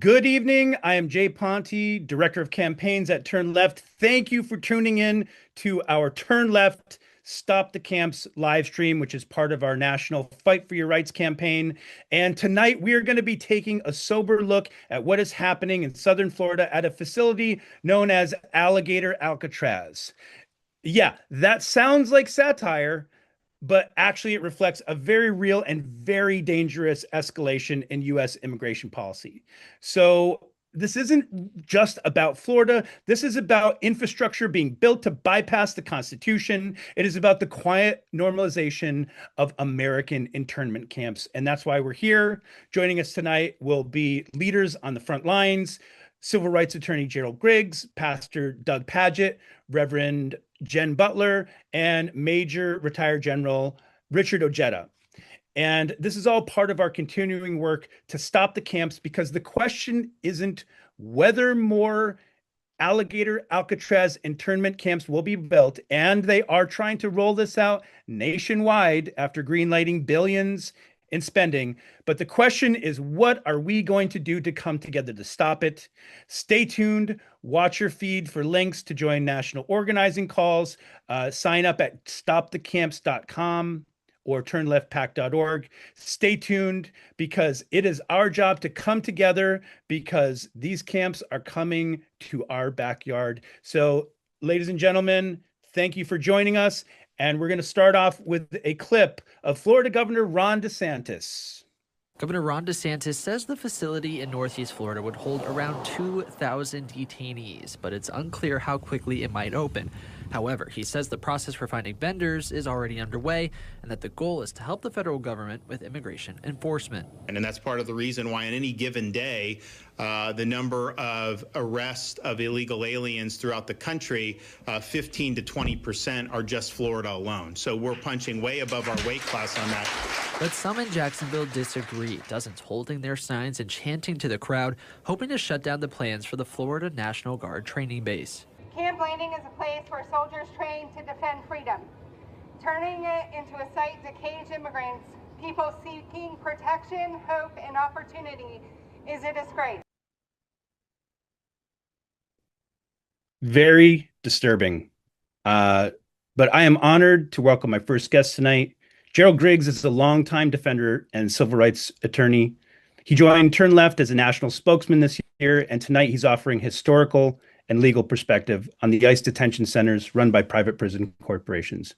Good evening. I am Jay Ponte, Director of Campaigns at Turn Left. Thank you for tuning in to our Turn Left Stop the Camps live stream, which is part of our national Fight for Your Rights campaign. And tonight we are going to be taking a sober look at what is happening in Southern Florida at a facility known as Alligator Alcatraz. Yeah, that sounds like satire, but actually it reflects a very real and very dangerous escalation in U.S. immigration policy. So this isn't just about Florida. This is about infrastructure being built to bypass the Constitution. It is about the quiet normalization of American internment camps. And that's why we're here. Joining us tonight will be leaders on the front lines, civil rights attorney Gerald Griggs, Pastor Doug Paget, Reverend Jen Butler, and Major Retired General Richard Ojeda. And this is all part of our continuing work to stop the camps, because the question isn't whether more Alligator Alcatraz internment camps will be built, and they are trying to roll this out nationwide after greenlighting billions in spending. But the question is, what are we going to do to come together to stop it? Stay tuned. Watch your feed for links to join national organizing calls. Sign up at stopthecamps.com or turnleftpac.org. Stay tuned, because it is our job to come together, because these camps are coming to our backyard. So, ladies and gentlemen, thank you for joining us. And we're going to start off with a clip of Florida Governor Ron DeSantis. Governor Ron DeSantis says the facility in Northeast Florida would hold around 2,000 detainees, but it's unclear how quickly it might open. However, he says the process for finding vendors is already underway and that the goal is to help the federal government with immigration enforcement. And that's part of the reason why on any given day, the number of arrests of illegal aliens throughout the country, 15 to 20% are just Florida alone. So we're punching way above our weight class on that. But some in Jacksonville disagree, dozens holding their signs and chanting to the crowd, hoping to shut down the plans for the Florida National Guard training base. Camp Landing is a place where soldiers train to defend freedom. Turning it into a site to cage immigrants, people seeking protection, hope, and opportunity, is a disgrace. Very disturbing. But I am honored to welcome my first guest tonight. Gerald Griggs is a longtime defender and civil rights attorney. He joined Turn Left as a national spokesman this year, and tonight he's offering historical and legal perspective on the ICE detention centers run by private prison corporations.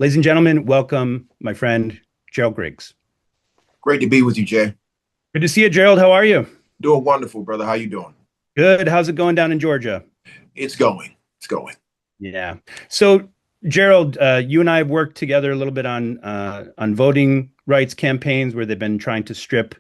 Ladies and gentlemen, welcome my friend, Gerald Griggs. Great to be with you, Jay. Good to see you, Gerald. How are you? Doing wonderful, brother. How you doing? Good. How's it going down in Georgia? It's going. Yeah. So, Gerald, you and I have worked together a little bit on voting rights campaigns where they've been trying to strip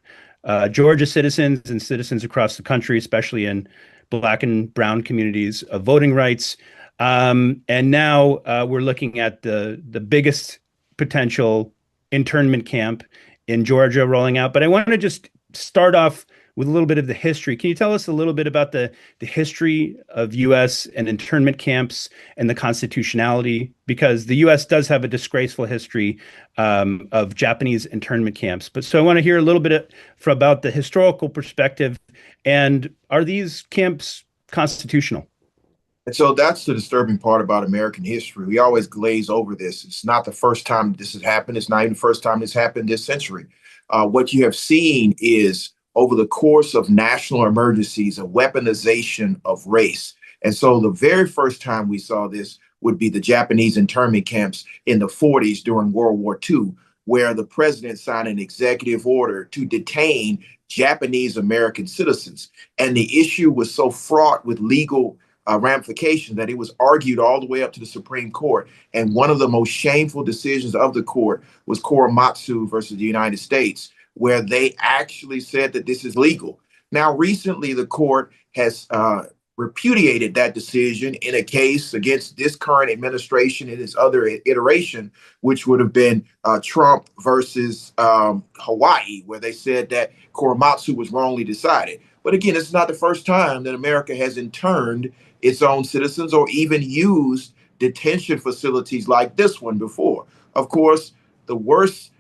Georgia citizens and citizens across the country, especially in Black and brown communities, of voting rights. And now we're looking at the biggest potential internment camp in Georgia rolling out. But I want to just start off with a little bit of the history. Can you tell us a little bit about the history of U.S. and internment camps and the constitutionality? Because the U.S. does have a disgraceful history of Japanese internment camps. But so I want to hear a little bit about the historical perspective. And are these camps constitutional? And so that's the disturbing part about American history. We always glaze over this. It's not the first time this has happened. It's not even the first time this happened this century. What you have seen is, over the course of national emergencies, a weaponization of race. And so the very first time we saw this would be the Japanese internment camps in the 40s during World War II, where the president signed an executive order to detain Japanese American citizens. And the issue was so fraught with legal ramifications that it was argued all the way up to the Supreme Court. And one of the most shameful decisions of the court was Korematsu versus the United States, where they actually said that this is legal. Now, recently, the court has repudiated that decision in a case against this current administration in its other iteration, which would have been Trump versus Hawaii, where they said that Korematsu was wrongly decided. But again, it's not the first time that America has interned its own citizens or even used detention facilities like this one before. Of course, the worst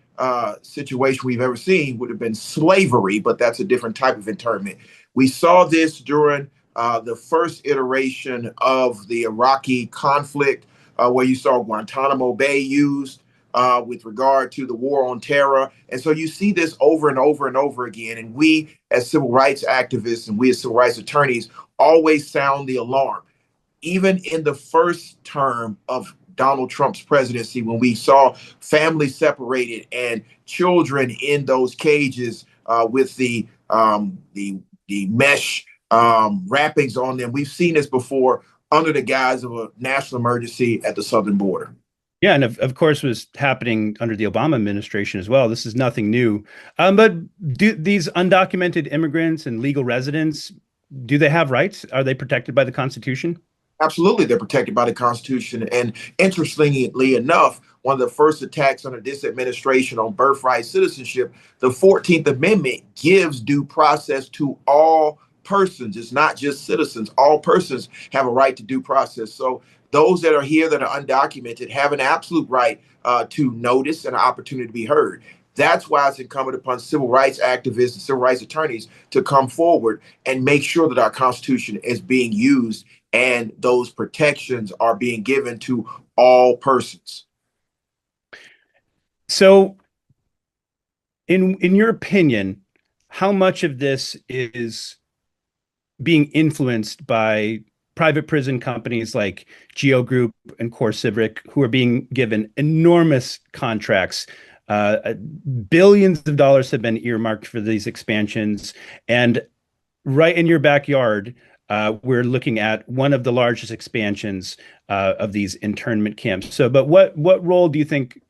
situation we've ever seen would have been slavery, but that's a different type of internment. We saw this during the first iteration of the Iraqi conflict, where you saw Guantanamo Bay used with regard to the war on terror. And so you see this over and over and over again. And we, as civil rights activists and we as civil rights attorneys, always sound the alarm. Even in the first term of Donald Trump's presidency, when we saw families separated and children in those cages with the mesh wrappings on them, we've seen this before under the guise of a national emergency at the southern border. Yeah, and of course was happening under the Obama administration as well. This is nothing new. But do these undocumented immigrants and legal residents, do they have rights? Are they protected by the Constitution? Absolutely, they're protected by the Constitution. And interestingly enough, one of the first attacks under this administration on birthright citizenship, the 14th Amendment gives due process to all persons. It's not just citizens. All persons have a right to due process. So those that are here that are undocumented have an absolute right to notice and an opportunity to be heard. That's why it's incumbent upon civil rights activists and civil rights attorneys to come forward and make sure that our Constitution is being used and those protections are being given to all persons. So, in your opinion, how much of this is being influenced by private prison companies like Geo Group and CoreCivic, who are being given enormous contracts? Billions of dollars have been earmarked for these expansions, and right in your backyard, we're looking at one of the largest expansions of these internment camps. So, but what role do you think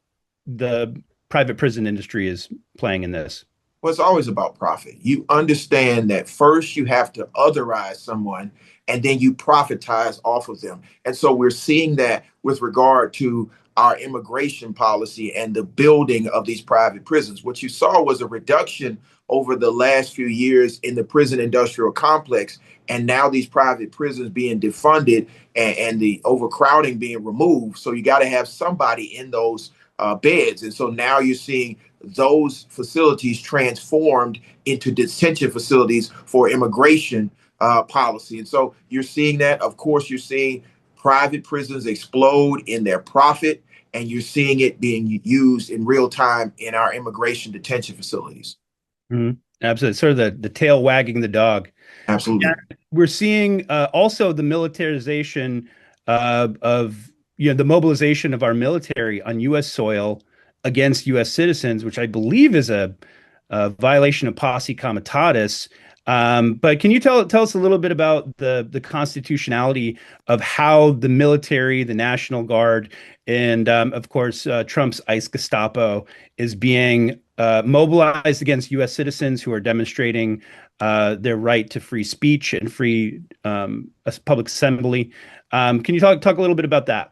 the private prison industry is playing in this? Well, it's always about profit. You understand that first you have to otherize someone and then you profitize off of them. And so we're seeing that with regard to our immigration policy and the building of these private prisons. What you saw was a reduction over the last few years in the prison industrial complex, and now these private prisons being defunded and the overcrowding being removed. So you got to have somebody in those beds. And so now you're seeing those facilities transformed into detention facilities for immigration policy. And so you're seeing that. Of course, you're seeing private prisons explode in their profit, and you're seeing it being used in real time in our immigration detention facilities. Mm-hmm. Absolutely. Sort of the tail wagging the dog. Absolutely. And we're seeing also the militarization of the mobilization of our military on U.S. soil against U.S. citizens, which I believe is a violation of posse comitatus. But can you tell us a little bit about the constitutionality of how the military, the National Guard, and of course Trump's ICE Gestapo is being mobilized against U.S. citizens who are demonstrating their right to free speech and free public assembly? Can you talk a little bit about that?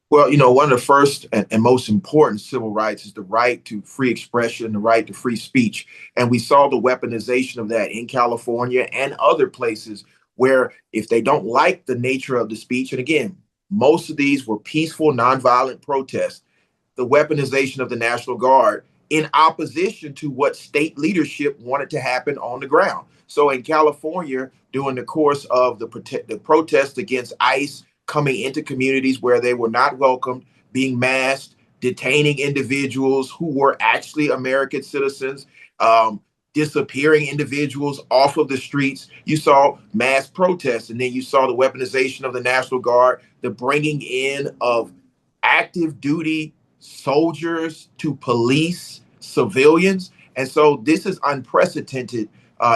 Well, one of the first and most important civil rights is the right to free expression, the right to free speech. And we saw the weaponization of that in California and other places where if they don't like the nature of the speech, and again, most of these were peaceful, nonviolent protests, the weaponization of the National Guard in opposition to what state leadership wanted to happen on the ground. So in California, during the course of the protests against ICE, coming into communities where they were not welcomed, being masked, detaining individuals who were actually American citizens, disappearing individuals off of the streets. You saw mass protests, and then you saw the weaponization of the National Guard, the bringing in of active duty soldiers to police civilians. And so this is unprecedented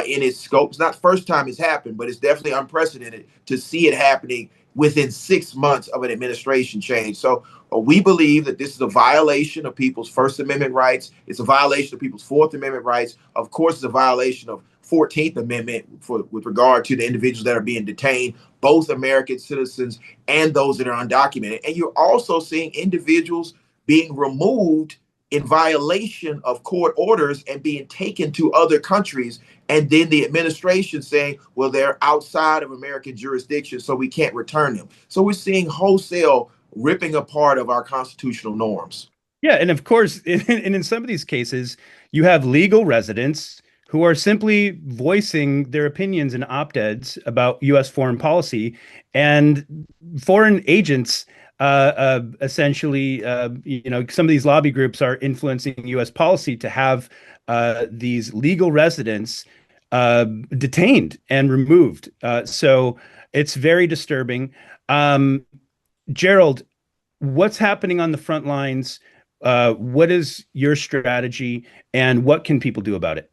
in its scope. It's not the first time it's happened, but it's definitely unprecedented to see it happening within 6 months of an administration change. So we believe that this is a violation of people's First Amendment rights. It's a violation of people's Fourth Amendment rights. Of course, it's a violation of 14th Amendment with regard to the individuals that are being detained, both American citizens and those that are undocumented. And you're also seeing individuals being removed in violation of court orders and being taken to other countries. And then the administration saying, well, they're outside of American jurisdiction, so we can't return them. So we're seeing wholesale ripping apart of our constitutional norms. Yeah. And of course, in some of these cases, you have legal residents who are simply voicing their opinions in op-eds about U.S. foreign policy, and foreign agents essentially, some of these lobby groups are influencing U.S. policy to have these legal residents detained and removed. So it's very disturbing. Gerald, what's happening on the front lines? What is your strategy, and what can people do about it?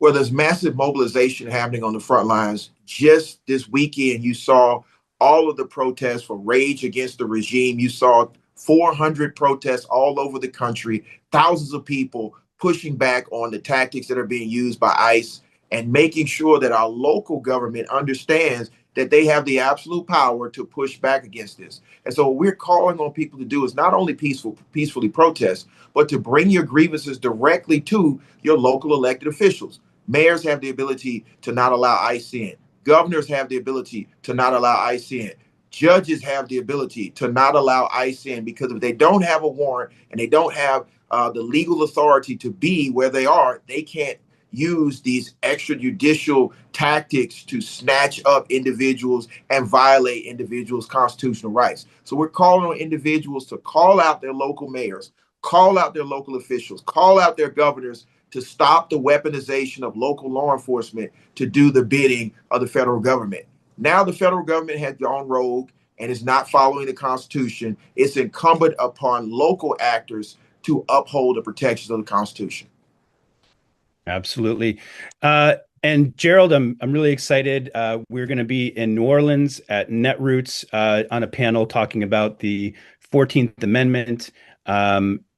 Well, there's massive mobilization happening on the front lines. Just this weekend, you saw all of the protests for rage against the regime. You saw 400 protests all over the country, thousands of people pushing back on the tactics that are being used by ICE and making sure that our local government understands that they have the absolute power to push back against this. And so what we're calling on people to do is not only peacefully protest, but to bring your grievances directly to your local elected officials. Mayors have the ability to not allow ICE in. Governors have the ability to not allow ICE in. Judges have the ability to not allow ICE in, because if they don't have a warrant and they don't have the legal authority to be where they are, they can't use these extrajudicial tactics to snatch up individuals and violate individuals' constitutional rights. So we're calling on individuals to call out their local mayors, call out their local officials, call out their governors to stop the weaponization of local law enforcement to do the bidding of the federal government. Now the federal government has gone rogue and is not following the Constitution. It's incumbent upon local actors to uphold the protections of the Constitution. Absolutely. And Gerald, I'm really excited. We're going to be in New Orleans at Netroots on a panel talking about the 14th Amendment.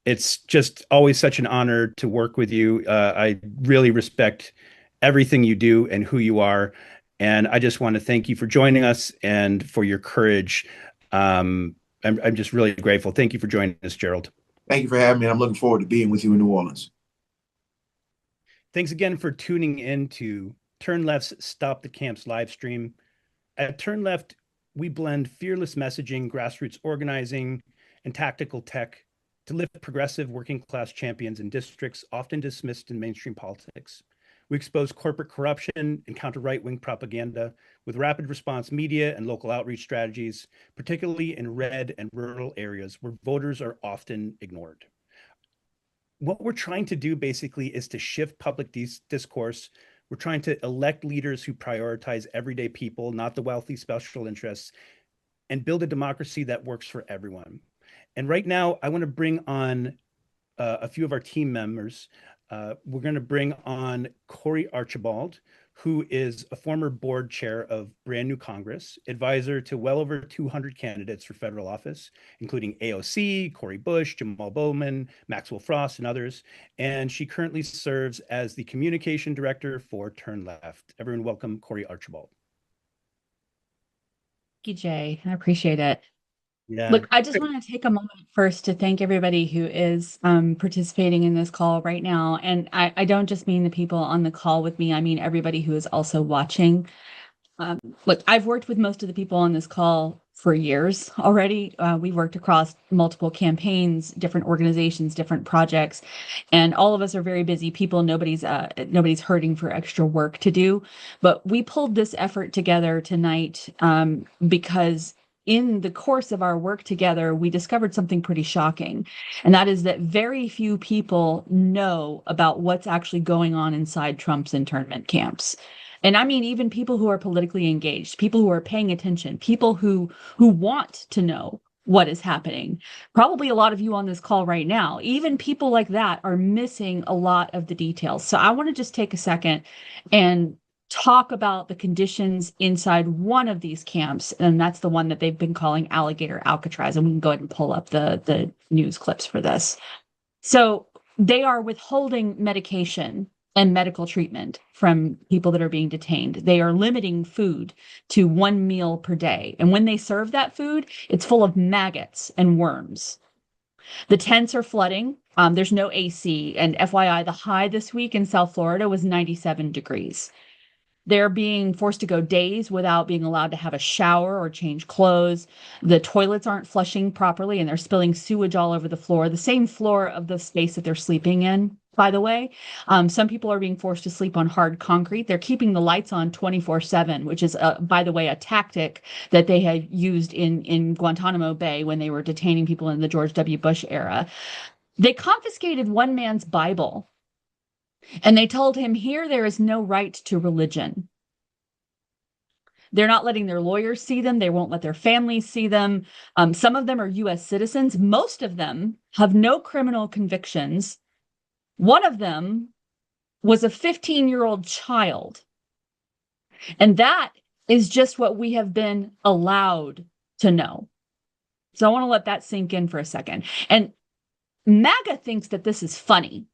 It's just always such an honor to work with you. I really respect everything you do and who you are. And I just want to thank you for joining us and for your courage. I'm just really grateful. Thank you for joining us, Gerald. Thank you for having me. I'm looking forward to being with you in New Orleans. Thanks again for tuning in to Turn Left's Stop the Camps live stream. At Turn Left, we blend fearless messaging, grassroots organizing, and tactical tech to lift progressive working class champions in districts often dismissed in mainstream politics. We expose corporate corruption and counter right-wing propaganda with rapid response media and local outreach strategies, particularly in red and rural areas where voters are often ignored. What we're trying to do basically is to shift public discourse. We're trying to elect leaders who prioritize everyday people, not the wealthy special interests, and build a democracy that works for everyone. And right now, I want to bring on a few of our team members. We're going to bring on Corey Archibald, who is a former board chair of Brand New Congress, advisor to well over 200 candidates for federal office, including AOC, Cori Bush, Jamal Bowman, Maxwell Frost, and others. And she currently serves as the communication director for Turn Left. Everyone welcome Corey Archibald. Thank you, Jay. I appreciate it. Yeah. Look, I just want to take a moment first to thank everybody who is participating in this call right now. And I don't just mean the people on the call with me, I mean everybody who is also watching. Look, I've worked with most of the people on this call for years already. We've worked across multiple campaigns, different organizations, different projects, and all of us are very busy people. Nobody's hurting for extra work to do. But we pulled this effort together tonight because in the course of our work together, we discovered something pretty shocking, and that is that very few people know about what's actually going on inside Trump's internment camps. And I mean, even people who are politically engaged, people who are paying attention, people who want to know what is happening. Probably a lot of you on this call right now, even people like that are missing a lot of the details. So I want to just take a second and talk about the conditions inside one of these camps, and that's the one that they've been calling Alligator Alcatraz. And we can go ahead and pull up the news clips for this. So they are withholding medication and medical treatment from people that are being detained. They are limiting food to 1 meal per day. And when they serve that food, it's full of maggots and worms. The tents are flooding. There's no AC. And FYI, the high this week in South Florida was 97 degrees. They're being forced to go days without being allowed to have a shower or change clothes. The toilets aren't flushing properly, and they're spilling sewage all over the floor, the same floor of the space that they're sleeping in. by the way. Some people are being forced to sleep on hard concrete. They're keeping the lights on 24/7, which is, by the way, a tactic that they had used in Guantanamo Bay when they were detaining people in the George W. Bush era. They confiscated one man's Bible, and they told him, here there is no right to religion. They're not letting their lawyers see them. They won't let their families see them. Some of them are U.S. citizens. Most of them have no criminal convictions. One of them was a 15-year-old child. And that is just what we have been allowed to know. So I want to let that sink in for a second. And MAGA thinks that this is funny.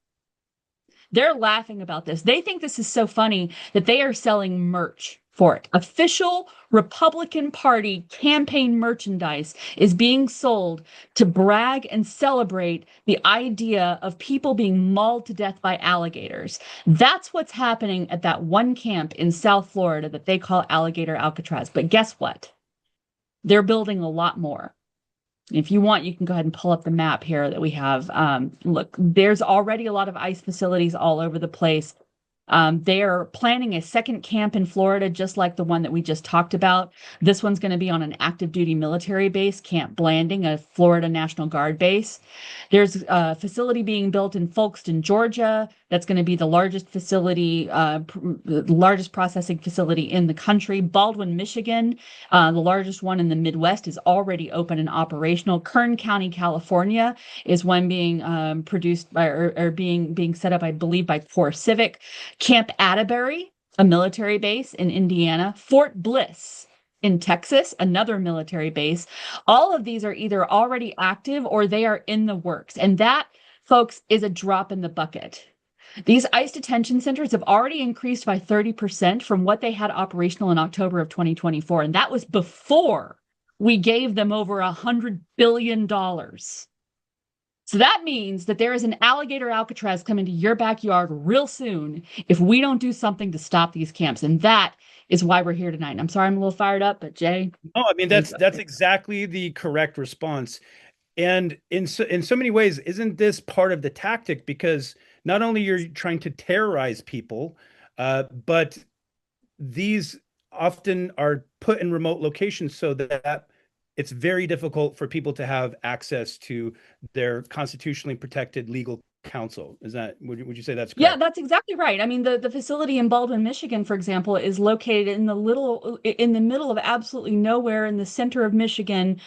They're laughing about this. They think this is so funny that they are selling merch for it. Official Republican Party campaign merchandise is being sold to brag and celebrate the idea of people being mauled to death by alligators. That's what's happening at that one camp in South Florida that they call Alligator Alcatraz. But guess what? They're building a lot more. If you want, you can go ahead and pull up the map here that we have. Look, there's already a lot of ICE facilities all over the place. They are planning a second camp in Florida, just like the one that we just talked about. This one's going to be on an active duty military base, Camp Blanding, a Florida National Guard base. There's a facility being built in Folkston, Georgia. That's going to be the largest facility, the largest processing facility in the country. Baldwin, Michigan, the largest one in the Midwest, is already open and operational. Kern County, California, is one being produced by or being set up, I believe, by Core Civic. Camp Atterbury, a military base in Indiana. Fort Bliss in Texas, another military base. All of these are either already active or they are in the works. And that, folks, is a drop in the bucket. These ICE detention centers have already increased by 30% from what they had operational in October of 2024. And that was before we gave them over $100 billion. So that means that there is an alligator Alcatraz coming to your backyard real soon if we don't do something to stop these camps. And that is why we're here tonight. And I'm sorry I'm a little fired up, but Jay. No, I mean, that's exactly the correct response. And in so many ways, isn't this part of the tactic? Because not only you're trying to terrorize people, but these often are put in remote locations so that it's very difficult for people to have access to their constitutionally protected legal counsel. Is that, would you say that's correct? Yeah, that's exactly right. I mean, the facility in Baldwin, Michigan, for example, is located in the middle of absolutely nowhere in the center of Michigan,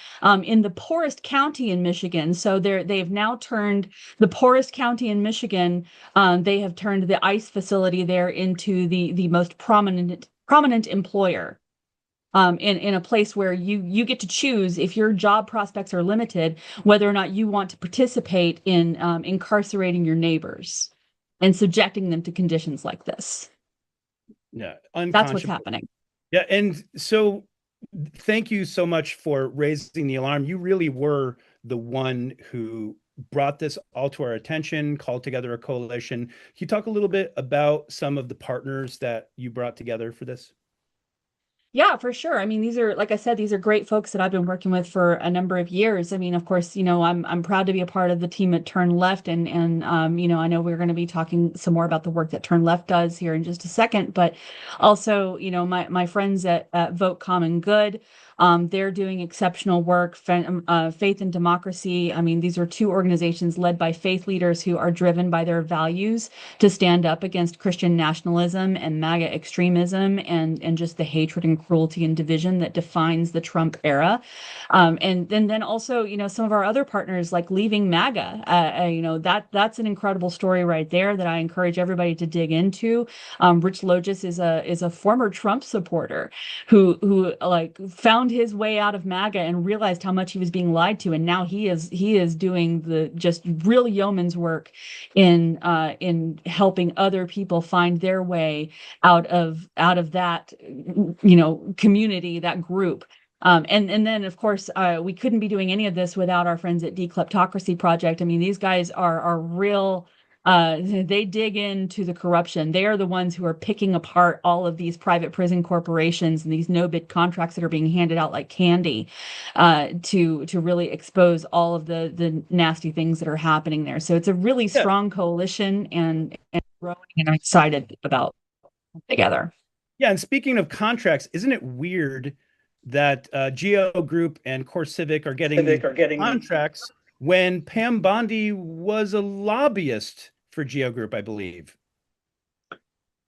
in the poorest county in Michigan. So they've now turned the poorest county in Michigan. They have turned the ICE facility there into the most prominent employer. In a place where you get to choose, if your job prospects are limited, whether or not you want to participate in incarcerating your neighbors and subjecting them to conditions like this. Yeah, that's what's happening. Yeah, and so thank you so much for raising the alarm. You really were the one who brought this all to our attention, called together a coalition. Can you talk a little bit about some of the partners that you brought together for this? Yeah, for sure. I mean, these are, like I said, these are great folks that I've been working with for a number of years. I mean, of course, I'm proud to be a part of the team at Turn Left, and I know we're going to be talking some more about the work that Turn Left does here in just a second, but also, my friends at Vote Common Good, they're doing exceptional work. Faith and Democracy. I mean, these are two organizations led by faith leaders who are driven by their values to stand up against Christian nationalism and MAGA extremism and just the hatred and cruelty and division that defines the Trump era. And then also, some of our other partners like Leaving MAGA, that's an incredible story right there that I encourage everybody to dig into. Rich Logis is a former Trump supporter who like found his way out of MAGA and realized how much he was being lied to. And now he is doing the just real yeoman's work in helping other people find their way out of that, community, that group. And then, of course, we couldn't be doing any of this without our friends at Dekleptocracy Project. I mean, these guys are real They dig into the corruption. They are the ones who are picking apart all of these private prison corporations and these no-bid contracts that are being handed out like candy, to really expose all of the nasty things that are happening there. So it's a really Yeah. strong coalition, and growing, and I'm excited about together. Yeah, and speaking of contracts, isn't it weird that Geo Group and Core Civic are getting contracts when Pam Bondi was a lobbyist for Geo Group, I believe?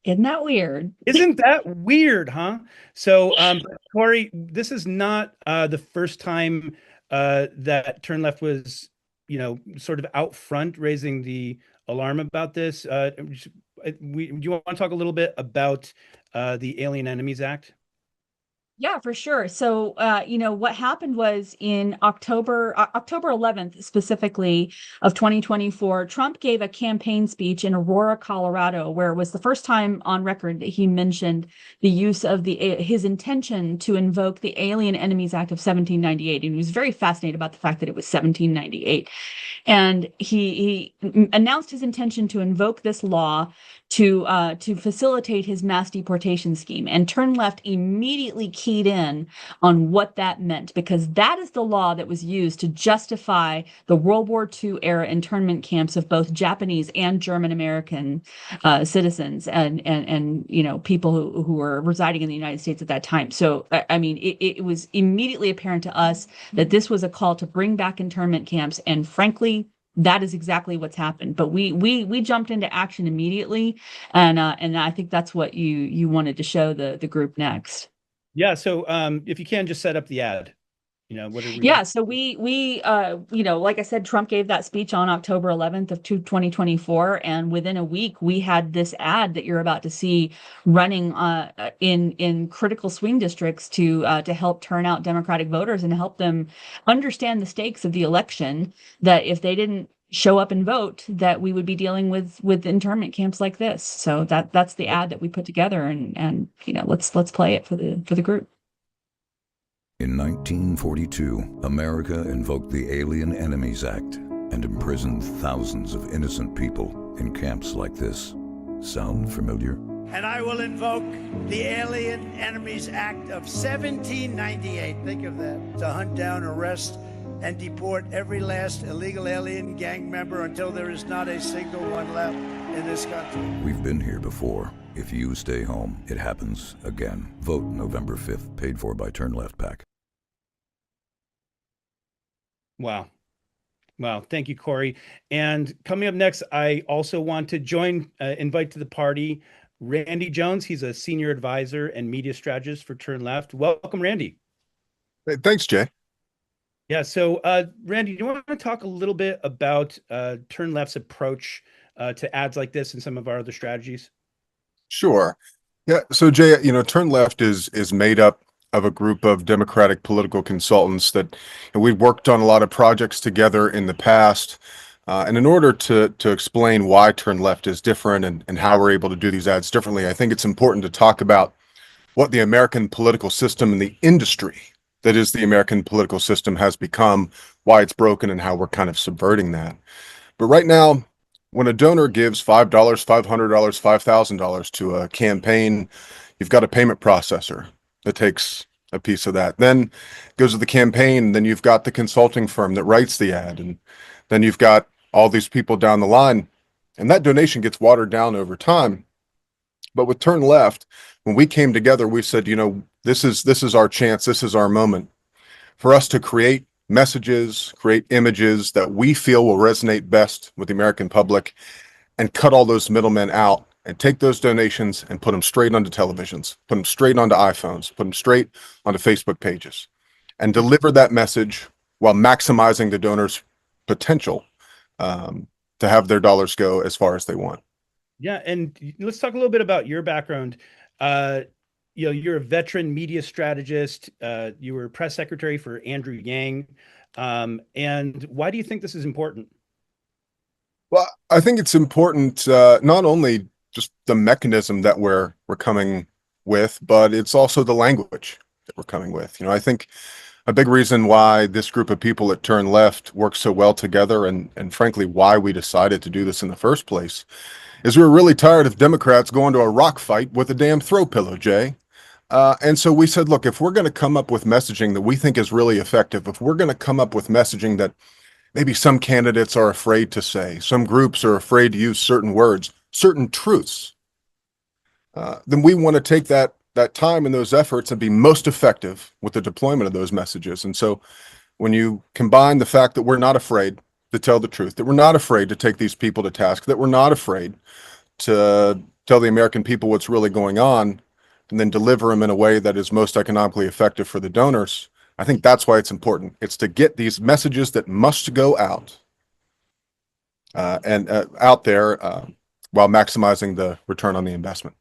Isn't that weird? Isn't that weird, huh? So, Corey, this is not the first time that Turn Left was, sort of out front raising the alarm about this. Do you want to talk a little bit about the Alien Enemies Act? Yeah, for sure. So, what happened was in October 11th, specifically of 2024, Trump gave a campaign speech in Aurora, Colorado, where it was the first time on record that he mentioned the use of his intention to invoke the Alien Enemies Act of 1798. And he was very fascinated about the fact that it was 1798. And he announced his intention to invoke this law to facilitate his mass deportation scheme. And Turn Left immediately keyed in on what that meant, because that is the law that was used to justify the World War II era internment camps of both Japanese and German American citizens, and people who were residing in the United States at that time. So I mean, it was immediately apparent to us that this was a call to bring back internment camps, and frankly, that is exactly what's happened. But we jumped into action immediately, and I think that's what you wanted to show the group next. Yeah. So, if you can just set up the ad, what are we? Yeah, so we like I said, Trump gave that speech on October 11th of 2024, and within a week we had this ad that you're about to see running in critical swing districts to help turn out Democratic voters and help them understand the stakes of the election, that if they didn't show up and vote, that we would be dealing with internment camps like this. So that's the ad that we put together, and let's play it for the group. In 1942, America invoked the Alien Enemies Act and imprisoned thousands of innocent people in camps like this. Sound familiar? And I will invoke the Alien Enemies Act of 1798. Think of that. To hunt down, arrest, and deport every last illegal alien gang member until there is not a single one left in this country. We've been here before. If you stay home, it happens again. Vote November 5th, paid for by Turn Left PAC. Wow. Wow. Thank you, Corey. And coming up next, I also want to invite to the party Randy Jones. He's a senior advisor and media strategist for Turn Left. Welcome, Randy. Hey, thanks, Jay. Yeah. So, Randy, do you want to talk a little bit about Turn Left's approach to ads like this and some of our other strategies? Sure. Yeah. So, Jay, Turn Left is made up of a group of Democratic political consultants that we've worked on a lot of projects together in the past. And in order to explain why Turn Left is different and how we're able to do these ads differently, I think it's important to talk about what the American political system and the industry that is the American political system has become, why it's broken, and how we're kind of subverting that. But right now, when a donor gives $5, $500, $5,000 to a campaign, you've got a payment processor that takes a piece of that. Then goes to the campaign, then you've got the consulting firm that writes the ad, and then you've got all these people down the line, and that donation gets watered down over time. But with Turn Left, when we came together, we said, this is our chance, this is our moment for us to create messages, create images that we feel will resonate best with the American public, and cut all those middlemen out, and take those donations and put them straight onto televisions, put them straight onto iPhones, put them straight onto Facebook pages, and deliver that message while maximizing the donors' potential to have their dollars go as far as they want. Yeah, and let's talk a little bit about your background. You're a veteran media strategist. You were press secretary for Andrew Yang. And why do you think this is important? Well, I think it's important not only just the mechanism that we're coming with, but it's also the language that we're coming with. I think a big reason why this group of people at Turn Left work so well together, and frankly, why we decided to do this in the first place, is we were really tired of Democrats going to a rock fight with a damn throw pillow, Jay. And so we said, look, if we're going to come up with messaging that we think is really effective, if we're going to come up with messaging that maybe some candidates are afraid to say, some groups are afraid to use certain words, certain truths, then we want to take that time and those efforts and be most effective with the deployment of those messages. And so when you combine the fact that we're not afraid to tell the truth, that we're not afraid to take these people to task, that we're not afraid to tell the American people what's really going on, and then deliver them in a way that is most economically effective for the donors, I think that's why it's important. It's to get these messages that must go out and out there while maximizing the return on the investment.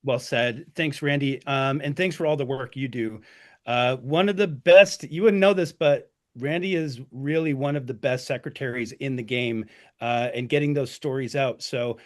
Well said. Thanks, Randy. And thanks for all the work you do. One of the best, you wouldn't know this, but Randy is really one of the best secretaries in the game and getting those stories out. So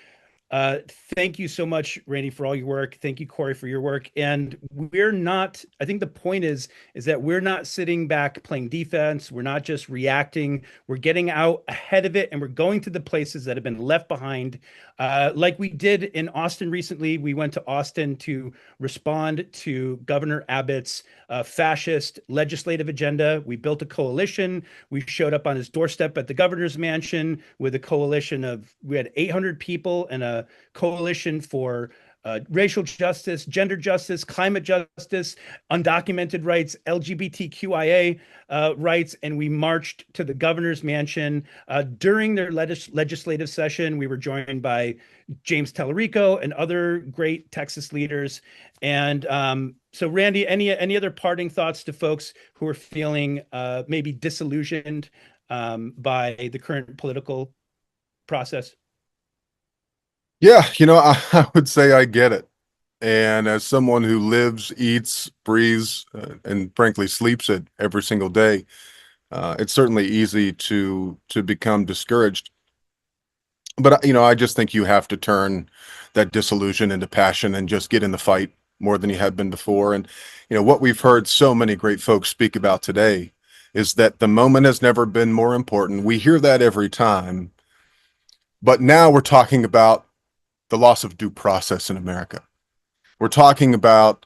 thank you so much, Randy, for all your work. Thank you, Corey, for your work. And we're not, I think the point is that we're not sitting back playing defense. We're not just reacting. We're getting out ahead of it, and we're going to the places that have been left behind. Like we did in Austin recently. We went to Austin to respond to Governor Abbott's fascist legislative agenda. We built a coalition. We showed up on his doorstep at the governor's mansion with a coalition of, we had 800 people and a coalition for racial justice, gender justice, climate justice, undocumented rights, LGBTQIA rights, and we marched to the governor's mansion. During their legislative session, we were joined by James Tellerico and other great Texas leaders. And so, Randy, any other parting thoughts to folks who are feeling maybe disillusioned by the current political process? Yeah, I would say I get it. And as someone who lives, eats, breathes, and frankly sleeps it every single day, it's certainly easy to become discouraged. But I just think you have to turn that disillusion into passion and just get in the fight more than you have been before. And what we've heard so many great folks speak about today is that the moment has never been more important. We hear that every time, but now we're talking about the loss of due process in America. We're talking about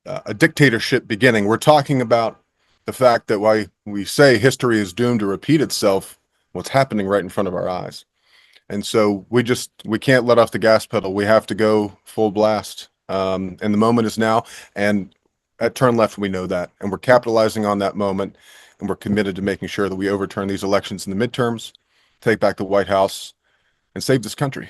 a dictatorship beginning. We're talking about the fact that why we say history is doomed to repeat itself, what's happening right in front of our eyes. And so we can't let off the gas pedal. We have to go full blast. And the moment is now. And at Turn Left, we know that. And we're capitalizing on that moment. And we're committed to making sure that we overturn these elections in the midterms, take back the White House, and save this country.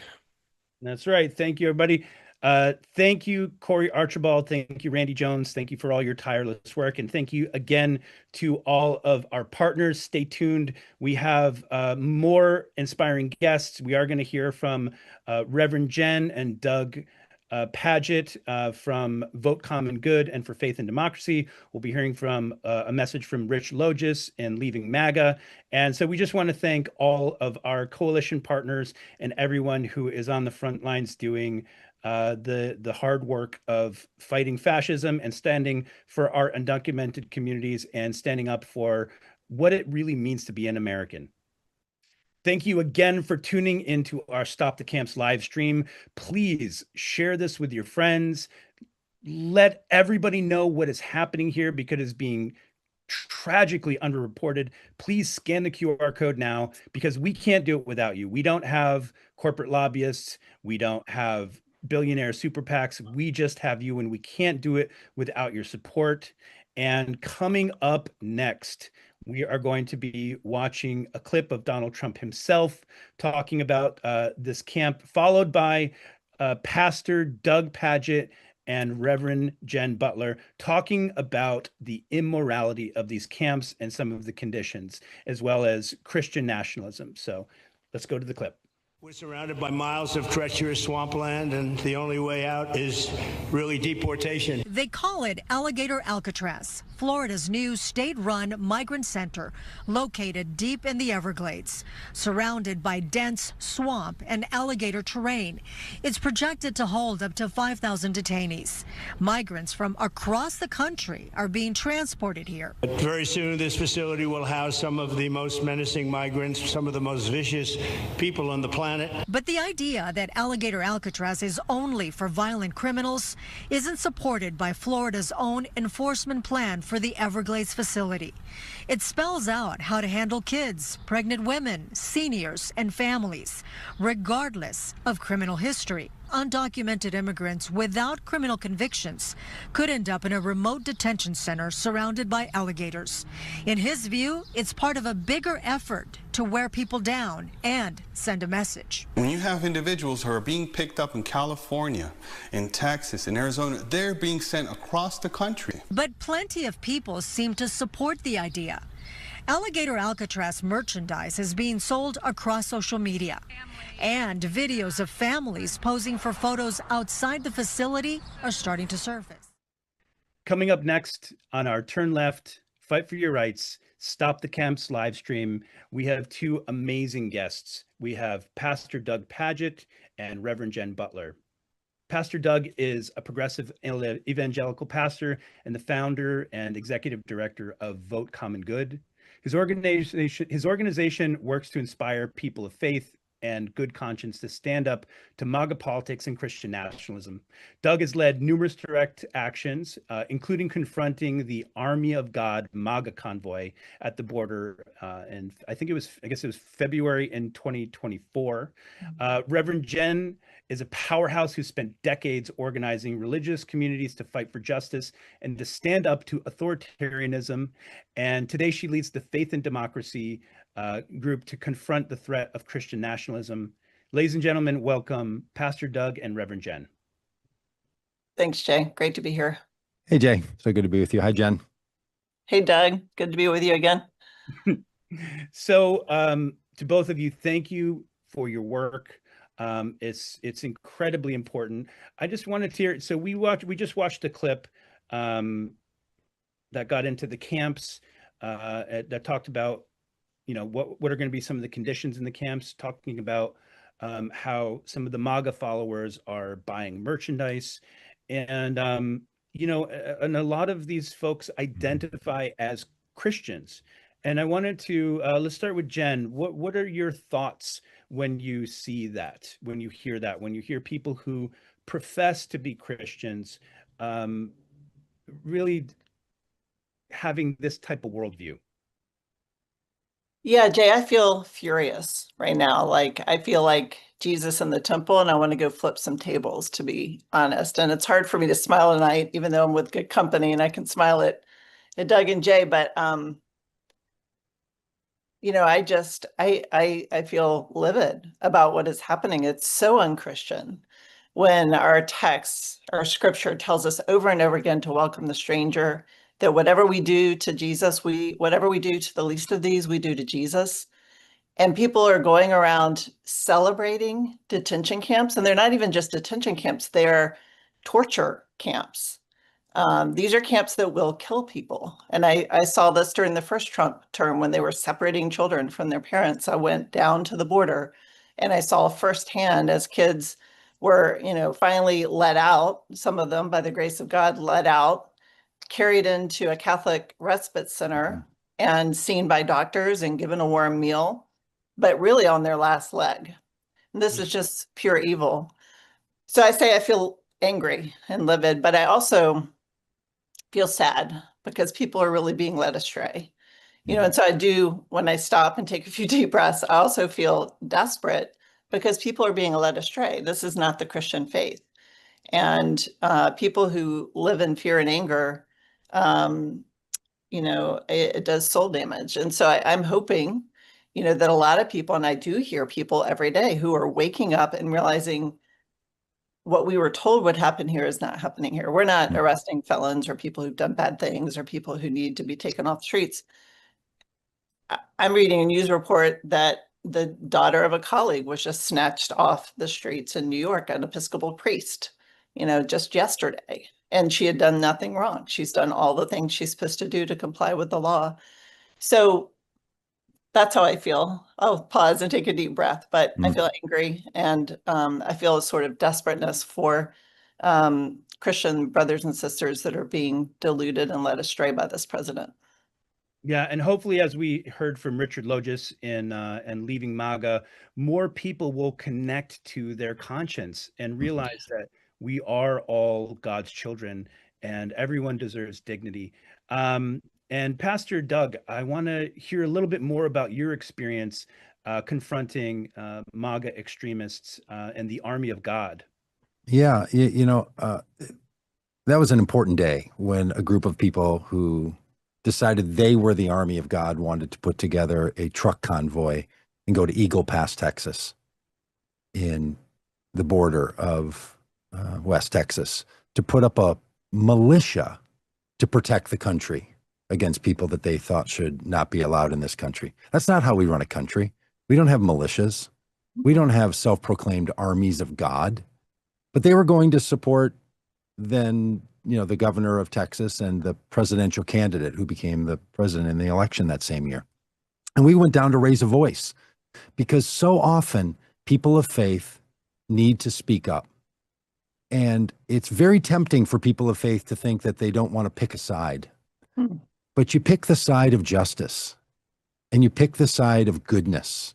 That's right. Thank you, everybody. Thank you, Corey Archibald. Thank you, Randy Jones. Thank you for all your tireless work. And thank you again to all of our partners. Stay tuned. We have more inspiring guests. We are going to hear from Reverend Jen and Doug Paget from Vote Common Good and for Faith and Democracy. We'll be hearing from a message from Rich Logis and Leaving MAGA. And so we just want to thank all of our coalition partners and everyone who is on the front lines doing the hard work of fighting fascism and standing for our undocumented communities and standing up for what it really means to be an American. Thank you again for tuning into our Stop the Camps live stream. Please share this with your friends. Let everybody know what is happening here because it's being tragically underreported. Please scan the QR code now because we can't do it without you. We don't have corporate lobbyists. We don't have billionaire super PACs. We just have you, and we can't do it without your support. And coming up next, we are going to be watching a clip of Donald Trump himself talking about this camp, followed by Pastor Doug Paget and Reverend Jen Butler talking about the immorality of these camps and some of the conditions, as well as Christian nationalism. So let's go to the clip. We're surrounded by miles of treacherous swampland, and the only way out is really deportation. They call it Alligator Alcatraz, Florida's new state-run migrant center located deep in the Everglades, surrounded by dense swamp and alligator terrain. It's projected to hold up to 5,000 detainees. Migrants from across the country are being transported here. But very soon, this facility will house some of the most menacing migrants, some of the most vicious people on the planet. But the idea that Alligator Alcatraz is only for violent criminals isn't supported by Florida's own enforcement plan for the Everglades facility. It spells out how to handle kids, pregnant women, seniors, and families, regardless of criminal history. Undocumented immigrants without criminal convictions could end up in a remote detention center surrounded by alligators. In his view, it's part of a bigger effort to wear people down and send a message. When you have individuals who are being picked up in California, in Texas, in Arizona, they're being sent across the country. But plenty of people seem to support the idea. Alligator Alcatraz merchandise is being sold across social media. And videos of families posing for photos outside the facility are starting to surface. Coming up next on our Turn Left, Fight for Your Rights, Stop the Camps live stream, we have two amazing guests. We have Pastor Doug Paget and Reverend Jen Butler. Pastor Doug is a progressive evangelical pastor and the founder and executive director of Vote Common Good. His organization works to inspire people of faith and good conscience to stand up to MAGA politics and Christian nationalism. Doug has led numerous direct actions, including confronting the Army of God MAGA convoy at the border, and I guess it was February in 2024. Reverend Jen is a powerhouse who spent decades organizing religious communities to fight for justice and to stand up to authoritarianism. And today she leads the Faith and Democracy group to confront the threat of Christian nationalism. Ladies and gentlemen, welcome Pastor Doug and Reverend Jen. Thanks, Jay. Great to be here. Hey, Jay. So good to be with you. Hi, Jen. Hey, Doug. Good to be with you again. So to both of you, thank you for your work. It's incredibly important. I just wanted to hear, so we just watched a clip that got into the camps that talked about, you know, what are going to be some of the conditions in the camps, talking about how some of the MAGA followers are buying merchandise. And, you know, and a lot of these folks identify as Christians. And I wanted to, let's start with Jen. What are your thoughts when you see that, when you hear that, when you hear people who profess to be Christians really having this type of worldview? Yeah, Jay, I feel furious right now. Like, I feel like Jesus in the temple, and I want to go flip some tables, to be honest. And it's hard for me to smile tonight, even though I'm with good company and I can smile at Doug and Jay. But, you know, I feel livid about what is happening. It's so unchristian when our text, our scripture tells us over and over again to welcome the stranger, that whatever we do to Jesus, whatever we do to the least of these, we do to Jesus. And people are going around celebrating detention camps, and they're not even just detention camps, they're torture camps. These are camps that will kill people. And I saw this during the first Trump term when they were separating children from their parents. I went down to the border and I saw firsthand as kids were, you know, finally let out, some of them by the grace of God, let out, carried into a Catholic respite center and seen by doctors and given a warm meal, but really on their last leg. And this is just pure evil. So I say I feel angry and livid, but I also feel sad because people are really being led astray. You know, and so I do, when I stop and take a few deep breaths, I also feel desperate because people are being led astray. This is not the Christian faith. And people who live in fear and anger, you know, it does soul damage. And so I'm hoping, you know, that a lot of people, and I do hear people every day who are waking up and realizing what we were told would happen here is not happening here. We're not arresting felons or people who've done bad things or people who need to be taken off the streets. I'm reading a news report that the daughter of a colleague was just snatched off the streets in New York, an Episcopal priest, just yesterday. And she had done nothing wrong. She's done all the things she's supposed to do to comply with the law. So that's how I feel. I'll pause and take a deep breath, but I feel angry, and I feel a sort of desperateness for Christian brothers and sisters that are being deluded and led astray by this president. Yeah, and hopefully, as we heard from Richard Logis in and Leaving MAGA, more people will connect to their conscience and realize that we are all God's children and everyone deserves dignity. And Pastor Doug, I want to hear a little bit more about your experience confronting MAGA extremists and the army of God. Yeah, that was an important day when a group of people who decided they were the army of God wanted to put together a truck convoy and go to Eagle Pass, Texas, in the border of West Texas, to put up a militia to protect the country against people that they thought should not be allowed in this country. That's not how we run a country. We don't have militias. We don't have self-proclaimed armies of God. But they were going to support then, the governor of Texas and the presidential candidate who became the president in the election that same year. And we went down to raise a voice because so often people of faith need to speak up. And it's very tempting for people of faith to think that they don't want to pick a side. But you pick the side of justice and you pick the side of goodness.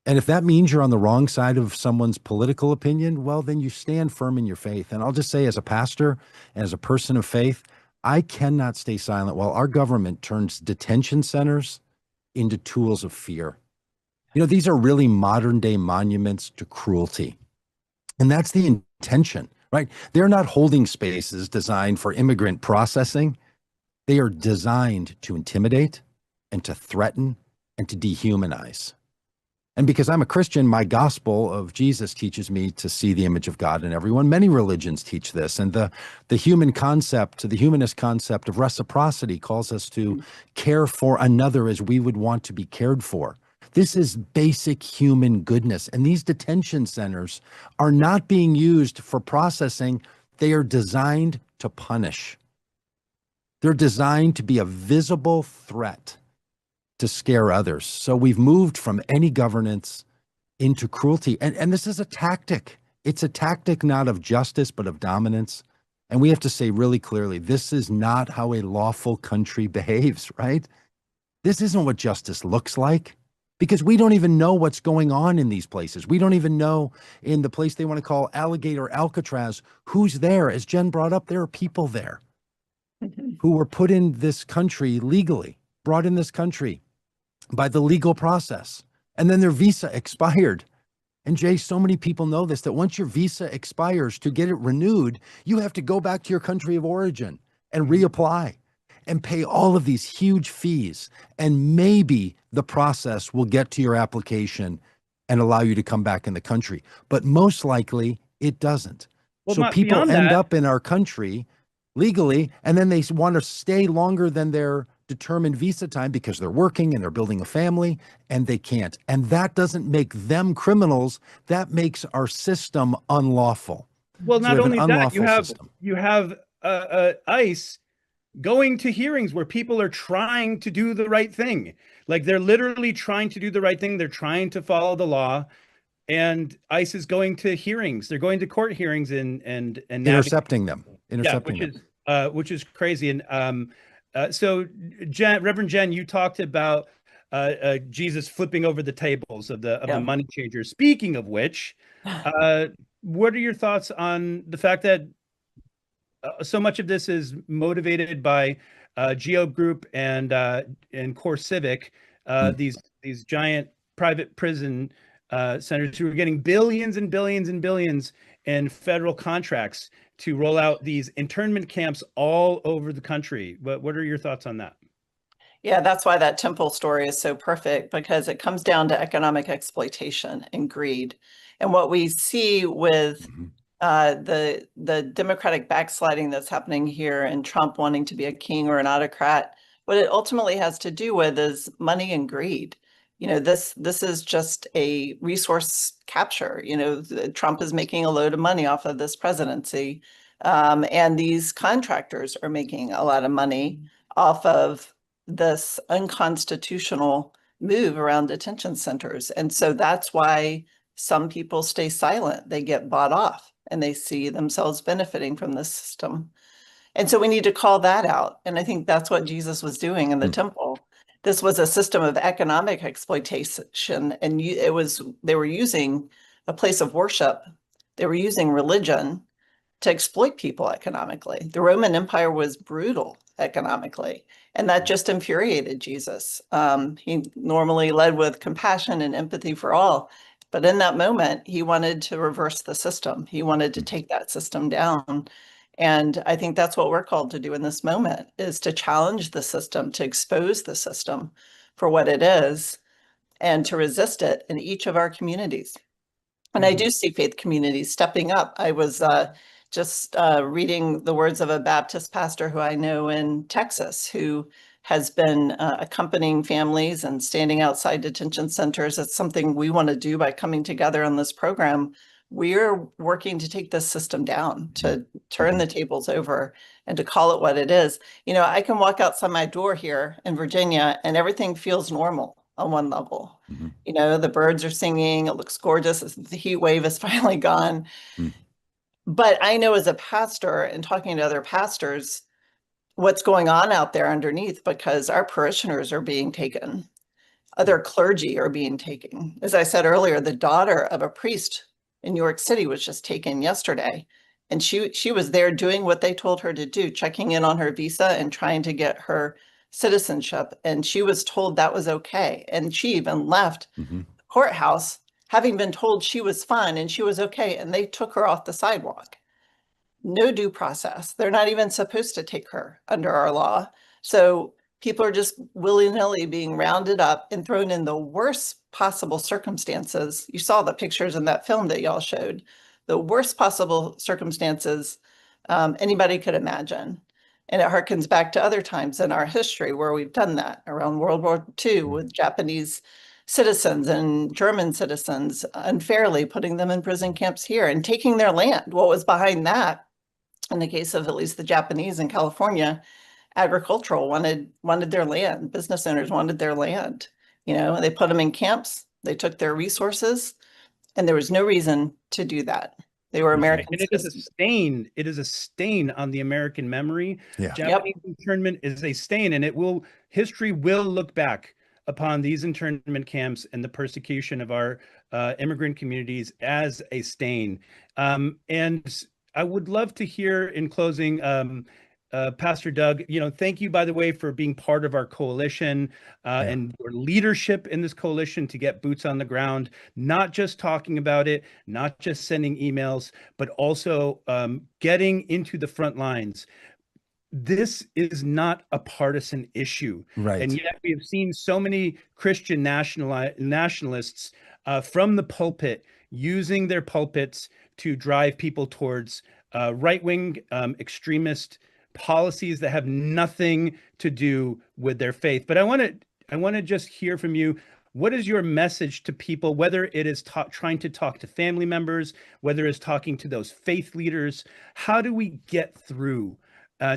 And if that means you're on the wrong side of someone's political opinion, well, then you stand firm in your faith. And I'll just say, as a pastor and as a person of faith, I cannot stay silent while our government turns detention centers into tools of fear. These are really modern day monuments to cruelty. And that's the intention, right? They're not holding spaces designed for immigrant processing. They are designed to intimidate and to threaten and to dehumanize. And because I'm a Christian, my gospel of Jesus teaches me to see the image of God in everyone. Many religions teach this. And the humanist concept of reciprocity calls us to care for another as we would want to be cared for. This is basic human goodness. And these detention centers are not being used for processing. They are designed to punish. They're designed to be a visible threat to scare others. So we've moved from any governance into cruelty. And this is a tactic. It's a tactic not of justice, but of dominance. And we have to say really clearly, this is not how a lawful country behaves, right? This isn't what justice looks like, because we don't even know what's going on in these places. We don't even know, in the place they want to call Alligator Alcatraz, who's there. As Jen brought up, there are people there who were put in this country legally, brought in this country by the legal process, and then their visa expired. And Jay, so many people know this, that once your visa expires, to get it renewed, you have to go back to your country of origin and reapply and pay all of these huge fees. And maybe the process will get to your application and allow you to come back in the country. But most likely it doesn't. Well, so people end that, up in our country legally, and then they want to stay longer than their determined visa time because they're working and they're building a family, and they can't. And that doesn't make them criminals. That makes our system unlawful. Well, So not we have only an that, unlawful you have ICE going to hearings where people are trying to do the right thing. Like, they're literally trying to do the right thing. They're trying to follow the law. And ICE is going to hearings. They're going to court hearings and intercepting them. Which is crazy. And so, Reverend Jen, you talked about Jesus flipping over the tables of the money changers. Speaking of which, what are your thoughts on the fact that so much of this is motivated by Geo Group and Core Civic, these giant private prison centers who are getting billions and billions and billions in federal contracts to roll out these internment camps all over the country. What are your thoughts on that? Yeah, that's why that temple story is so perfect, because it comes down to economic exploitation and greed. And what we see with the democratic backsliding that's happening here, and Trump wanting to be a king or an autocrat, what it ultimately has to do with is money and greed. this is just a resource capture. Trump is making a load of money off of this presidency, and these contractors are making a lot of money off of this unconstitutional move around detention centers. And so that's why some people stay silent. They get bought off and they see themselves benefiting from this system. And so we need to call that out. And I think that's what Jesus was doing in the temple. This was a system of economic exploitation, and they were using a place of worship. They were using religion to exploit people economically. The Roman Empire was brutal economically, and that just infuriated Jesus. He normally led with compassion and empathy for all, but in that moment, he wanted to reverse the system. He wanted to take that system down. And I think that's what we're called to do in this moment, is to challenge the system, to expose the system for what it is, and to resist it in each of our communities. And I do see faith communities stepping up. I was just reading the words of a Baptist pastor who I know in Texas, who has been accompanying families and standing outside detention centers. It's something we want to do by coming together on this program. We're working to take this system down, to turn the tables over, and to call it what it is. I can walk outside my door here in Virginia and everything feels normal on one level. The birds are singing, it looks gorgeous, the heat wave is finally gone. But I know as a pastor and talking to other pastors, what's going on out there underneath, because our parishioners are being taken. Other clergy are being taken. As I said earlier, the daughter of a priest in New York City was just taken yesterday. And she was there doing what they told her to do, checking in on her visa and trying to get her citizenship. And she was told that was okay. And she even left the courthouse having been told she was fine and she was okay. And they took her off the sidewalk. No due process. They're not even supposed to take her under our law. So people are just willy-nilly being rounded up and thrown in the worst possible circumstances. You saw the pictures in that film that y'all showed. The worst possible circumstances anybody could imagine. And it harkens back to other times in our history where we've done that, around World War II with Japanese citizens and German citizens, unfairly putting them in prison camps here and taking their land. What was behind that, in the case of at least the Japanese in California, agricultural wanted their land. Business owners wanted their land. They put them in camps, they took their resources, and there was no reason to do that. They were American and it is a stain. It is a stain on the American memory. Yeah. Japanese internment is a stain, and history will look back upon these internment camps and the persecution of our immigrant communities as a stain. And I would love to hear, in closing, Pastor Doug, thank you, by the way, for being part of our coalition and your leadership in this coalition to get boots on the ground, not just talking about it, not just sending emails, but also getting into the front lines. This is not a partisan issue. Right. And yet we have seen so many Christian nationalists from the pulpit using their pulpits to drive people towards right-wing extremist policies that have nothing to do with their faith. But I want to just hear from you. What is your message to people, whether it is trying to talk to family members, whether it's talking to those faith leaders? How do we get through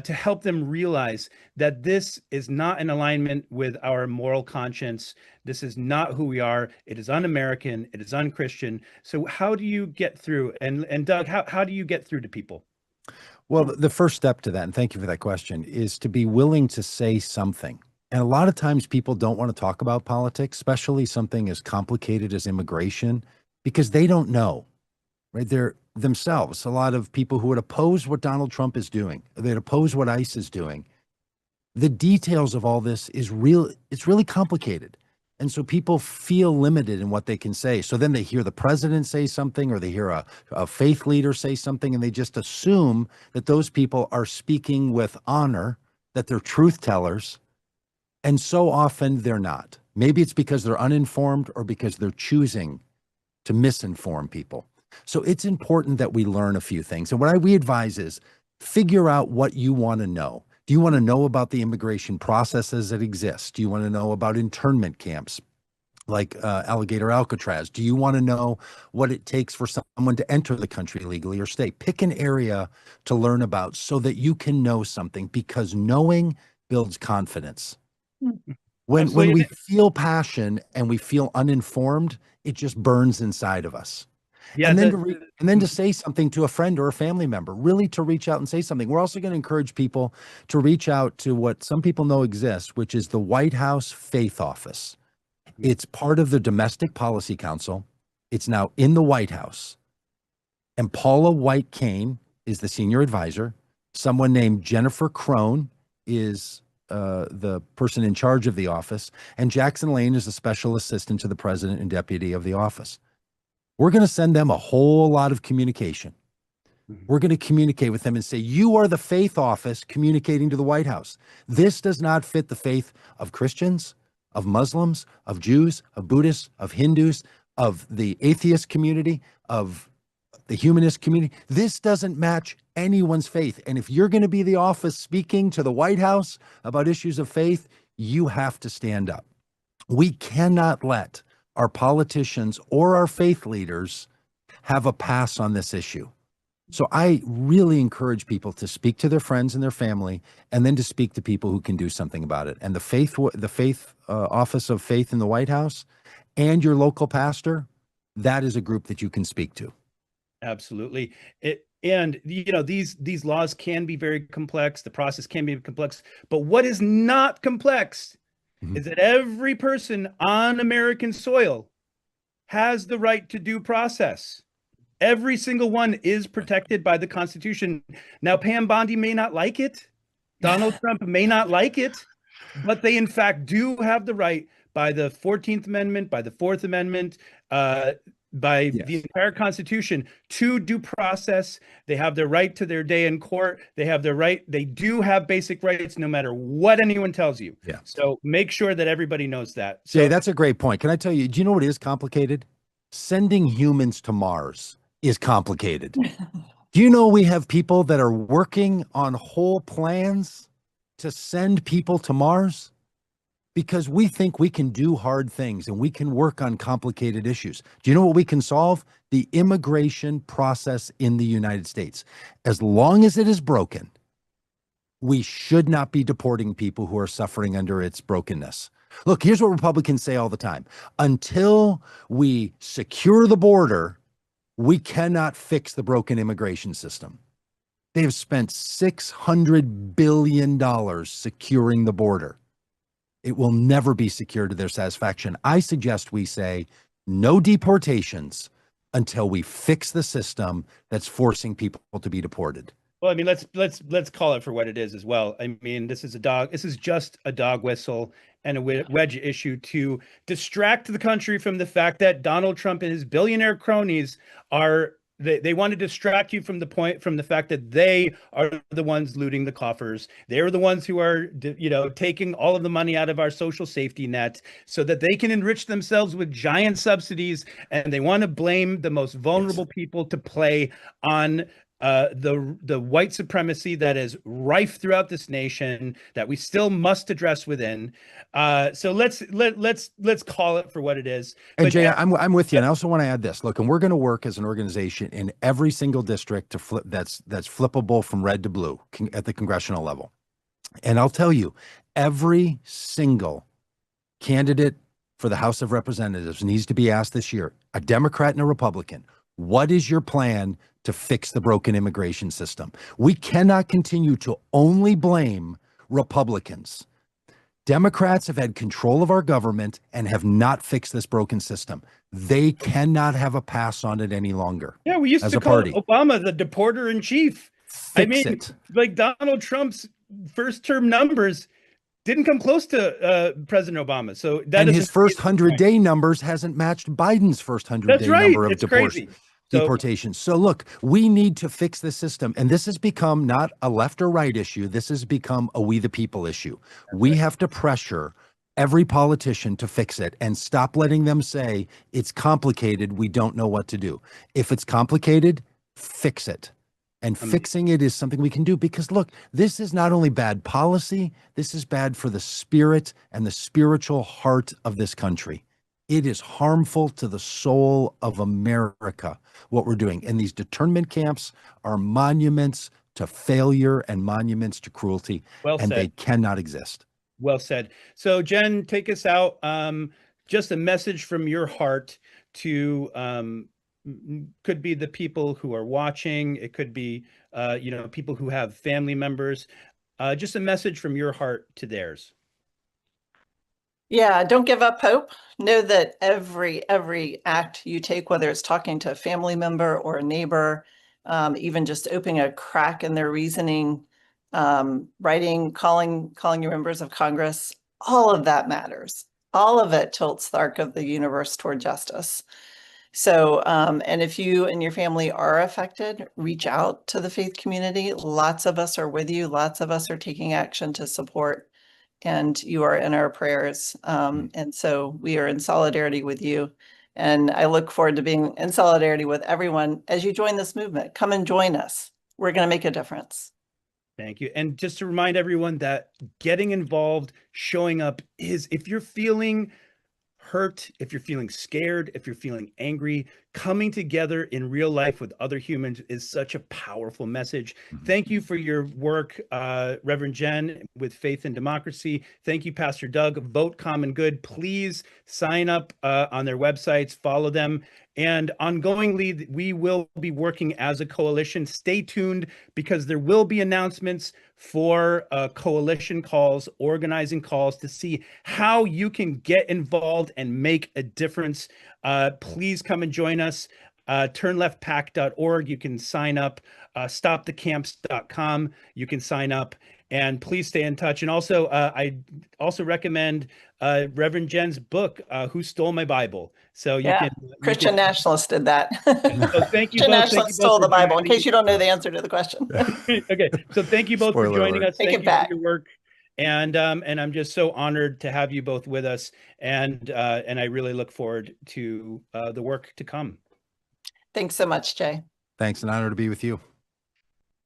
to help them realize that this is not in alignment with our moral conscience? This is not who we are. It is un-American. It is un-Christian. So how do you get through? And Doug, how do you get through to people? Well, the first step to that, and thank you for that question, is to be willing to say something. And a lot of times people don't want to talk about politics, especially something as complicated as immigration, because they don't know, right? They're themselves, a lot of people who would oppose what Donald Trump is doing, they'd oppose what ICE is doing. The details of all this it's really complicated. And so people feel limited in what they can say. So then they hear the president say something, or they hear a faith leader say something, and they just assume that those people are speaking with honor, that they're truth tellers. And so often they're not. Maybe it's because they're uninformed or because they're choosing to misinform people. So it's important that we learn a few things. And what we advise is figure out what you want to know. Do you want to know about the immigration processes that exist? Do you want to know about internment camps? like Alligator Alcatraz? Do you want to know what it takes for someone to enter the country legally or stay? Pick an area to learn about so that you can know something, because knowing builds confidence. When Absolutely. we feel passion and we feel uninformed, it just burns inside of us. Yeah, And then to say something to a friend or a family member, really to reach out and say something. We're also going to encourage people to reach out to what some people know exists, which is the White House Faith Office. It's part of the Domestic Policy Council. It's now in the White House. And Paula White Cain is the senior advisor. Someone named Jennifer Crone is the person in charge of the office. And Jackson Lane is the special assistant to the president and deputy of the office. We're going to send them a whole lot of communication. We're going to communicate with them and say, you are the faith office communicating to the White House. This does not fit the faith of Christians, of Muslims, of Jews, of Buddhists, of Hindus, of the atheist community, of the humanist community. This doesn't match anyone's faith. And if you're going to be the office speaking to the White House about issues of faith, you have to stand up. We cannot let our politicians or our faith leaders have a pass on this issue. So I really encourage people to speak to their friends and their family, and then to speak to people who can do something about it. And the faith Office of Faith in the White House and your local pastor, that is a group that you can speak to. Absolutely. And these laws can be very complex. The process can be complex, but what is not complex is that every person on American soil has the right to due process. Every single one is protected by the Constitution. Now, Pam Bondi may not like it. Donald Trump may not like it, but they in fact do have the right by the 14th Amendment, by the 4th Amendment, by the entire Constitution to due process. They have their right to their day in court. They have their right. They do have basic rights no matter what anyone tells you. Yeah. So make sure that everybody knows that. So, Jay, that's a great point. Can I tell you, do you know what is complicated? Sending humans to Mars is complicated. Do you know we have people that are working on whole plans to send people to Mars? Because we think we can do hard things and we can work on complicated issues. Do you know what we can solve? The immigration process in the United States. As long as it is broken, we should not be deporting people who are suffering under its brokenness. Look, here's what Republicans say all the time. Until we secure the border, we cannot fix the broken immigration system. They have spent $600 billion securing the border. It will never be secured to their satisfaction. I suggest we say no deportations until we fix the system that's forcing people to be deported. well, I mean, let's call it for what it is as well. I mean, this is just a dog whistle and a wedge issue to distract the country from the fact that Donald Trump and his billionaire cronies they want to distract you from the fact that they are the ones looting the coffers. They're the ones who are, taking all of the money out of our social safety net so that they can enrich themselves with giant subsidies. And they want to blame the most vulnerable people to play on the white supremacy that is rife throughout this nation that we still must address within. So let's call it for what it is. And Jay, I'm with you. And I also want to add this. Look, and we're going to work as an organization in every single district to flip that's flippable from red to blue at the congressional level. And I'll tell you, every single candidate for the House of Representatives needs to be asked this year, a Democrat and a Republican, what is your plan to fix the broken immigration system? We cannot continue to only blame Republicans. Democrats have had control of our government and have not fixed this broken system. They cannot have a pass on it any longer. Yeah, we used to call Obama the deporter in chief. Like Donald Trump's first term numbers didn't come close to President Obama. So that his first 100-day numbers hasn't matched Biden's first 100-day number of deportations. So look, we need to fix the system. And this has become not a left or right issue. This has become a we the people issue. We have to pressure every politician to fix it and stop letting them say it's complicated. We don't know what to do. If it's complicated, fix it. And fixing it is something we can do because look, this is not only bad policy, this is bad for the spirit and the spiritual heart of this country. It is harmful to the soul of America, what we're doing. And these internment camps are monuments to failure and monuments to cruelty, Well and they said. cannot exist. Well said. So Jen, take us out. Just a message from your heart to could be the people who are watching. It could be people who have family members. Just a message from your heart to theirs. Yeah, don't give up hope. Know that every act you take, whether it's talking to a family member or a neighbor, even just opening a crack in their reasoning, writing, calling your members of Congress, all of that matters. All of it tilts the arc of the universe toward justice. So, and if you and your family are affected, reach out to the faith community. Lots of us are with you. Lots of us are taking action to support, and you are in our prayers. And so we are in solidarity with you. And I look forward to being in solidarity with everyone as you join this movement. Come and join us. We're going to make a difference. Thank you. And just to remind everyone that getting involved, showing up is, if you're feeling hurt, if you're feeling scared, if you're feeling angry, coming together in real life with other humans is such a powerful message. Thank you for your work, Reverend Jen, with Faith and Democracy. Thank you, Pastor Doug. Vote Common Good. Please sign up on their websites, follow them. And ongoingly, we will be working as a coalition. Stay tuned, because there will be announcements for coalition calls, organizing calls, to see how you can get involved and make a difference. Please come and join us. Turnleftpac.org. You can sign up. Stopthecamps.com. You can sign up. And please stay in touch. And also, I also recommend Reverend Jen's book, Who Stole My Bible? So you can. Christian nationalists did that. So thank you Christian both. nationalists stole the Bible, in case you don't know the answer to the question. Okay, so thank you both for joining us. Take Thank it you back. for your work. And I'm just so honored to have you both with us. And I really look forward to the work to come. Thanks so much, Jay. Thanks. An honor to be with you.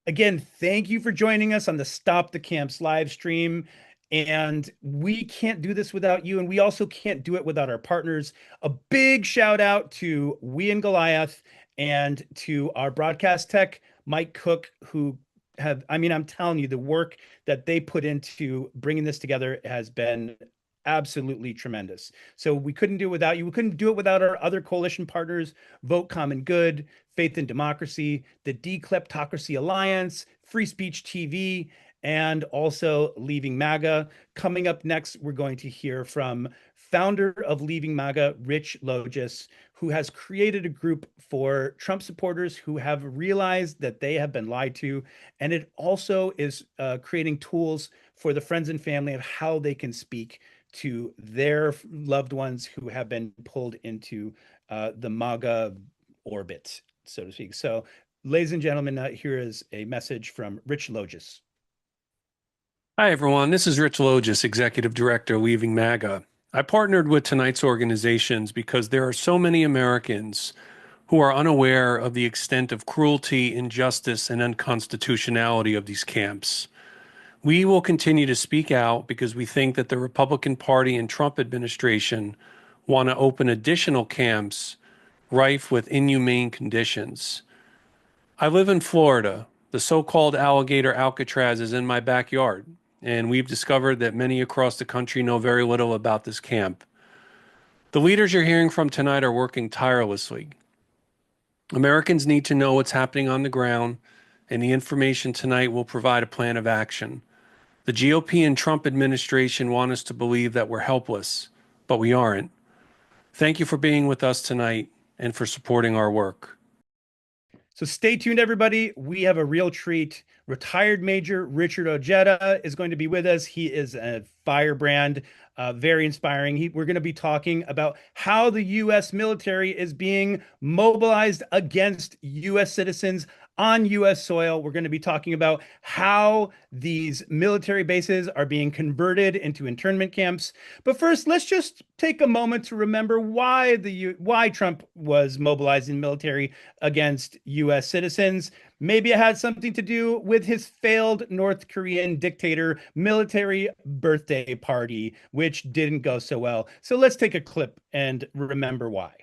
Again, thank you for joining us on the Stop the Camps live stream. And we can't do this without you. And we also can't do it without our partners. A big shout out to We and Goliath, and to our broadcast tech, Mike Cook, who have, I'm telling you, the work that they put into bringing this together has been absolutely tremendous. So we couldn't do it without you. We couldn't do it without our other coalition partners, Vote Common Good, Faith and Democracy, the Dekleptocracy Alliance, Free Speech TV, and also Leaving MAGA. Coming up next, we're going to hear from founder of Leaving MAGA, Rich Logis, who has created a group for Trump supporters who have realized that they have been lied to. And it also is creating tools for the friends and family of how they can speak to their loved ones who have been pulled into the MAGA orbit, so to speak. So, ladies and gentlemen, here is a message from Rich Logis. Hi, everyone. This is Rich Logis, Executive Director, Leaving MAGA. I partnered with tonight's organizations because there are so many Americans who are unaware of the extent of cruelty, injustice, and unconstitutionality of these camps. We will continue to speak out because we think that the Republican Party and Trump administration want to open additional camps rife with inhumane conditions. I live in Florida. The so-called alligator Alcatraz is in my backyard, and we've discovered that many across the country know very little about this camp. The leaders you're hearing from tonight are working tirelessly. Americans need to know what's happening on the ground, and the information tonight will provide a plan of action. The GOP and Trump administration want us to believe that we're helpless, but we aren't. Thank you for being with us tonight and for supporting our work. So stay tuned, everybody. We have a real treat. Retired Major Richard Ojeda is going to be with us. He is a firebrand, very inspiring. We're going to be talking about how the U.S. military is being mobilized against U.S. citizens. on U.S. soil. We're going to be talking about how these military bases are being converted into internment camps. But first, let's just take a moment to remember why Trump was mobilizing military against U.S. citizens. Maybe it had something to do with his failed North Korean dictator military birthday party, which didn't go so well. So let's take a clip and remember why.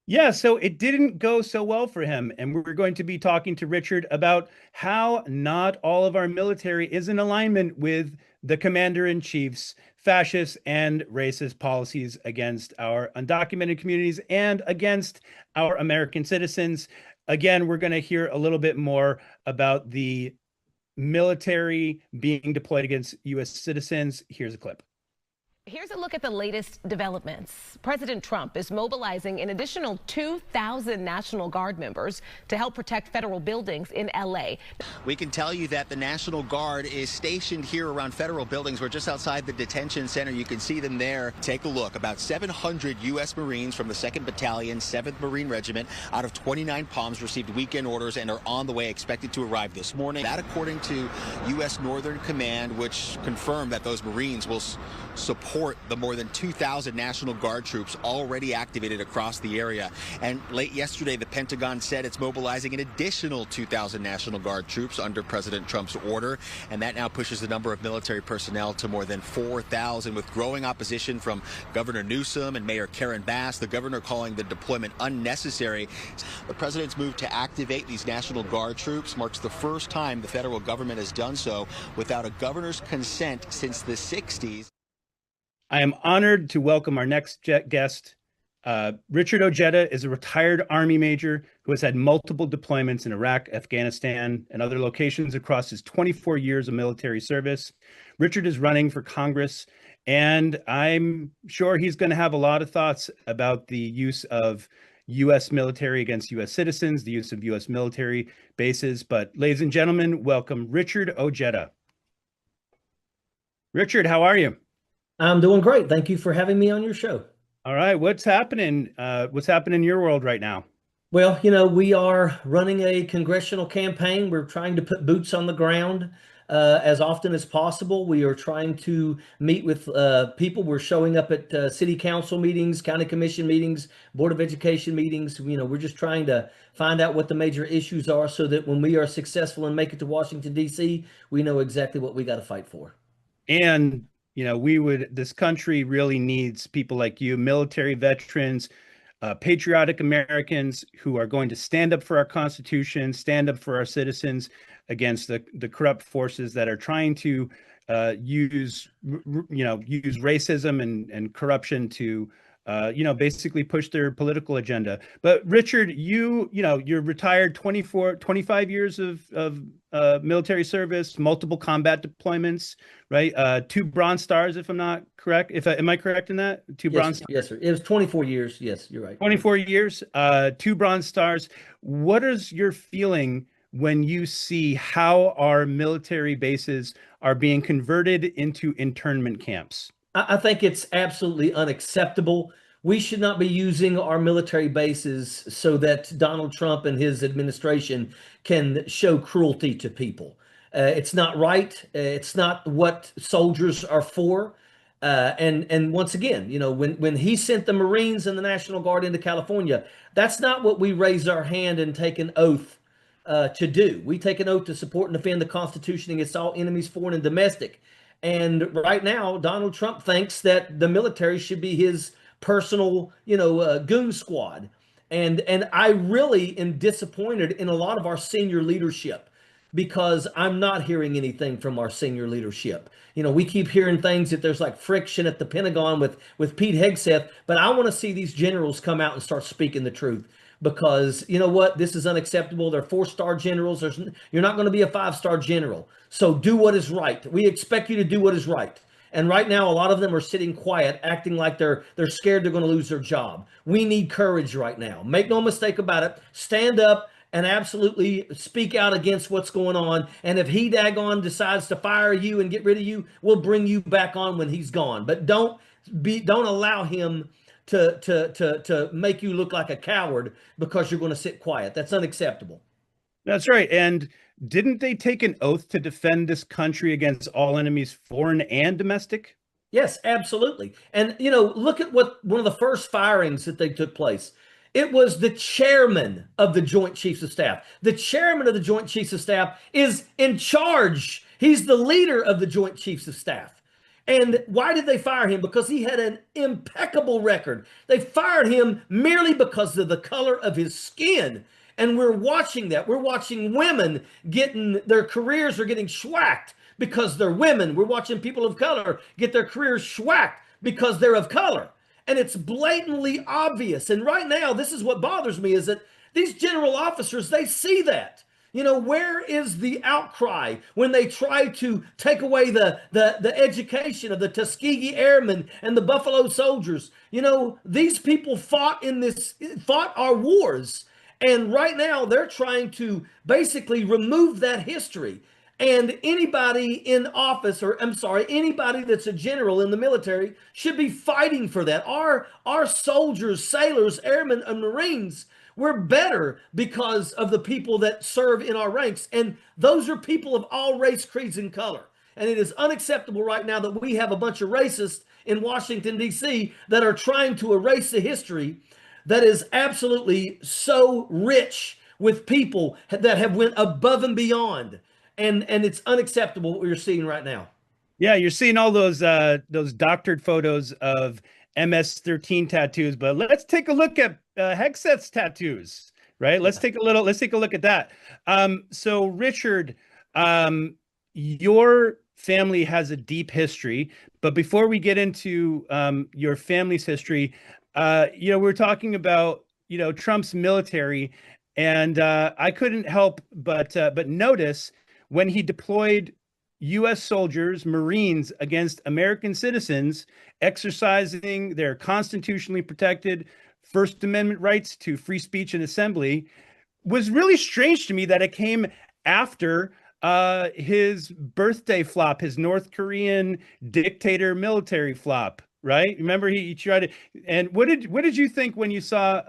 Yeah, so it didn't go so well for him. And we're going to be talking to Richard about how not all of our military is in alignment with the commander-in-chief's fascist and racist policies against our undocumented communities and against our American citizens. Again, we're going to hear a little bit more about the military being deployed against U.S. citizens. Here's a clip. Here's a look at the latest developments. President Trump is mobilizing an additional 2,000 National Guard members to help protect federal buildings in L.A. We can tell you that the National Guard is stationed here around federal buildings. We're just outside the detention center. You can see them there. Take a look. About 700 U.S. Marines from the 2nd Battalion, 7th Marine Regiment out of 29 Palms received weekend orders and are on the way, expected to arrive this morning. That according to U.S. Northern Command, which confirmed that those Marines will support the more than 2,000 National Guard troops already activated across the area. And late yesterday, the Pentagon said it's mobilizing an additional 2,000 National Guard troops under President Trump's order. And that now pushes the number of military personnel to more than 4,000, with growing opposition from Governor Newsom and Mayor Karen Bass, the governor calling the deployment unnecessary. The president's move to activate these National Guard troops marks the first time the federal government has done so without a governor's consent since the 60s. I am honored to welcome our next guest. Richard Ojeda is a retired Army major who has had multiple deployments in Iraq, Afghanistan, and other locations across his 24 years of military service. Richard is running for Congress, and I'm sure he's going to have a lot of thoughts about the use of U.S. military against U.S. citizens, the use of U.S. military bases. But ladies and gentlemen, welcome Richard Ojeda. Richard, how are you? I'm doing great. Thank you for having me on your show. All right. What's happening? What's happening in your world right now? Well, you know, we are running a congressional campaign. We're trying to put boots on the ground as often as possible. We are trying to meet with people. We're showing up at city council meetings, county commission meetings, board of education meetings. You know, we're just trying to find out what the major issues are so that when we are successful and make it to Washington, D.C., we know exactly what we got to fight for. And you know, this country really needs people like you, military veterans, patriotic Americans who are going to stand up for our Constitution, stand up for our citizens against the corrupt forces that are trying to use racism and corruption to basically push their political agenda. But Richard, you're retired, 25 years of military service, multiple combat deployments, right? 2 Bronze Stars, if I'm not correct. Am I correct in that? 2 Bronze Stars? Yes, sir. It was 24 years. Yes, you're right. 24 years, 2 Bronze Stars. What is your feeling when you see how our military bases are being converted into internment camps? I think it's absolutely unacceptable. We should not be using our military bases so that Donald Trump and his administration can show cruelty to people. It's not right. It's not what soldiers are for. And once again, you know, when he sent the Marines and the National Guard into California, that's not what we raise our hand and take an oath to do. We take an oath to support and defend the Constitution against all enemies, foreign and domestic. And right now, Donald Trump thinks that the military should be his personal, goon squad. And I really am disappointed in a lot of our senior leadership. because I'm not hearing anything from our senior leadership. You know, we keep hearing things that there's like friction at the Pentagon with Pete Hegseth, but I want to see these generals come out and start speaking the truth, because you know what? This is unacceptable. They're 4-star generals. You're not going to be a 5-star general. So do what is right. We expect you to do what is right. And right now, a lot of them are sitting quiet, acting like they're scared they're going to lose their job. We need courage right now. Make no mistake about it. Stand up and absolutely speak out against what's going on. And if he daggone decides to fire you and get rid of you, we'll bring you back on when he's gone. But don't allow him to make you look like a coward because you're going to sit quiet. That's unacceptable. That's right. And didn't they take an oath to defend this country against all enemies, foreign and domestic? Yes, absolutely. And, you know, look at what one of the first firings that they took place. It was the chairman of the Joint Chiefs of Staff. The chairman of the Joint Chiefs of Staff is in charge. He's the leader of the Joint Chiefs of Staff. And why did they fire him? Because he had an impeccable record. They fired him merely because of the color of his skin. And we're watching that. We're watching women their careers are getting schwacked because they're women. We're watching people of color get their careers schwacked because they're of color. And it's blatantly obvious. And right now, this is what bothers me, is that these general officers, they see that. You know, where is the outcry when they try to take away the education of the Tuskegee Airmen and the Buffalo Soldiers? You know, these people fought our wars. And right now they're trying to basically remove that history. And anybody in office, or I'm sorry, anybody that's a general in the military should be fighting for that. Our soldiers, sailors, airmen, and Marines, we're better because of the people that serve in our ranks. And those are people of all race, creeds, and color. And it is unacceptable right now that we have a bunch of racists in Washington, D.C. that are trying to erase the history that is absolutely so rich with people that have went above and beyond. And it's unacceptable what we're seeing right now. Yeah, you're seeing all those doctored photos of MS-13 tattoos, but let's take a look at Hegseth's tattoos, right? Let's take a look at that. So Richard, your family has a deep history, but before we get into your family's history, you know, we're talking about, you know, Trump's military, and I couldn't help but notice when he deployed U.S. soldiers, Marines, against American citizens exercising their constitutionally protected First Amendment rights to free speech and assembly, was really strange to me that it came after his birthday flop, his North Korean dictator military flop, right? Remember, he tried to. And what did you think when you saw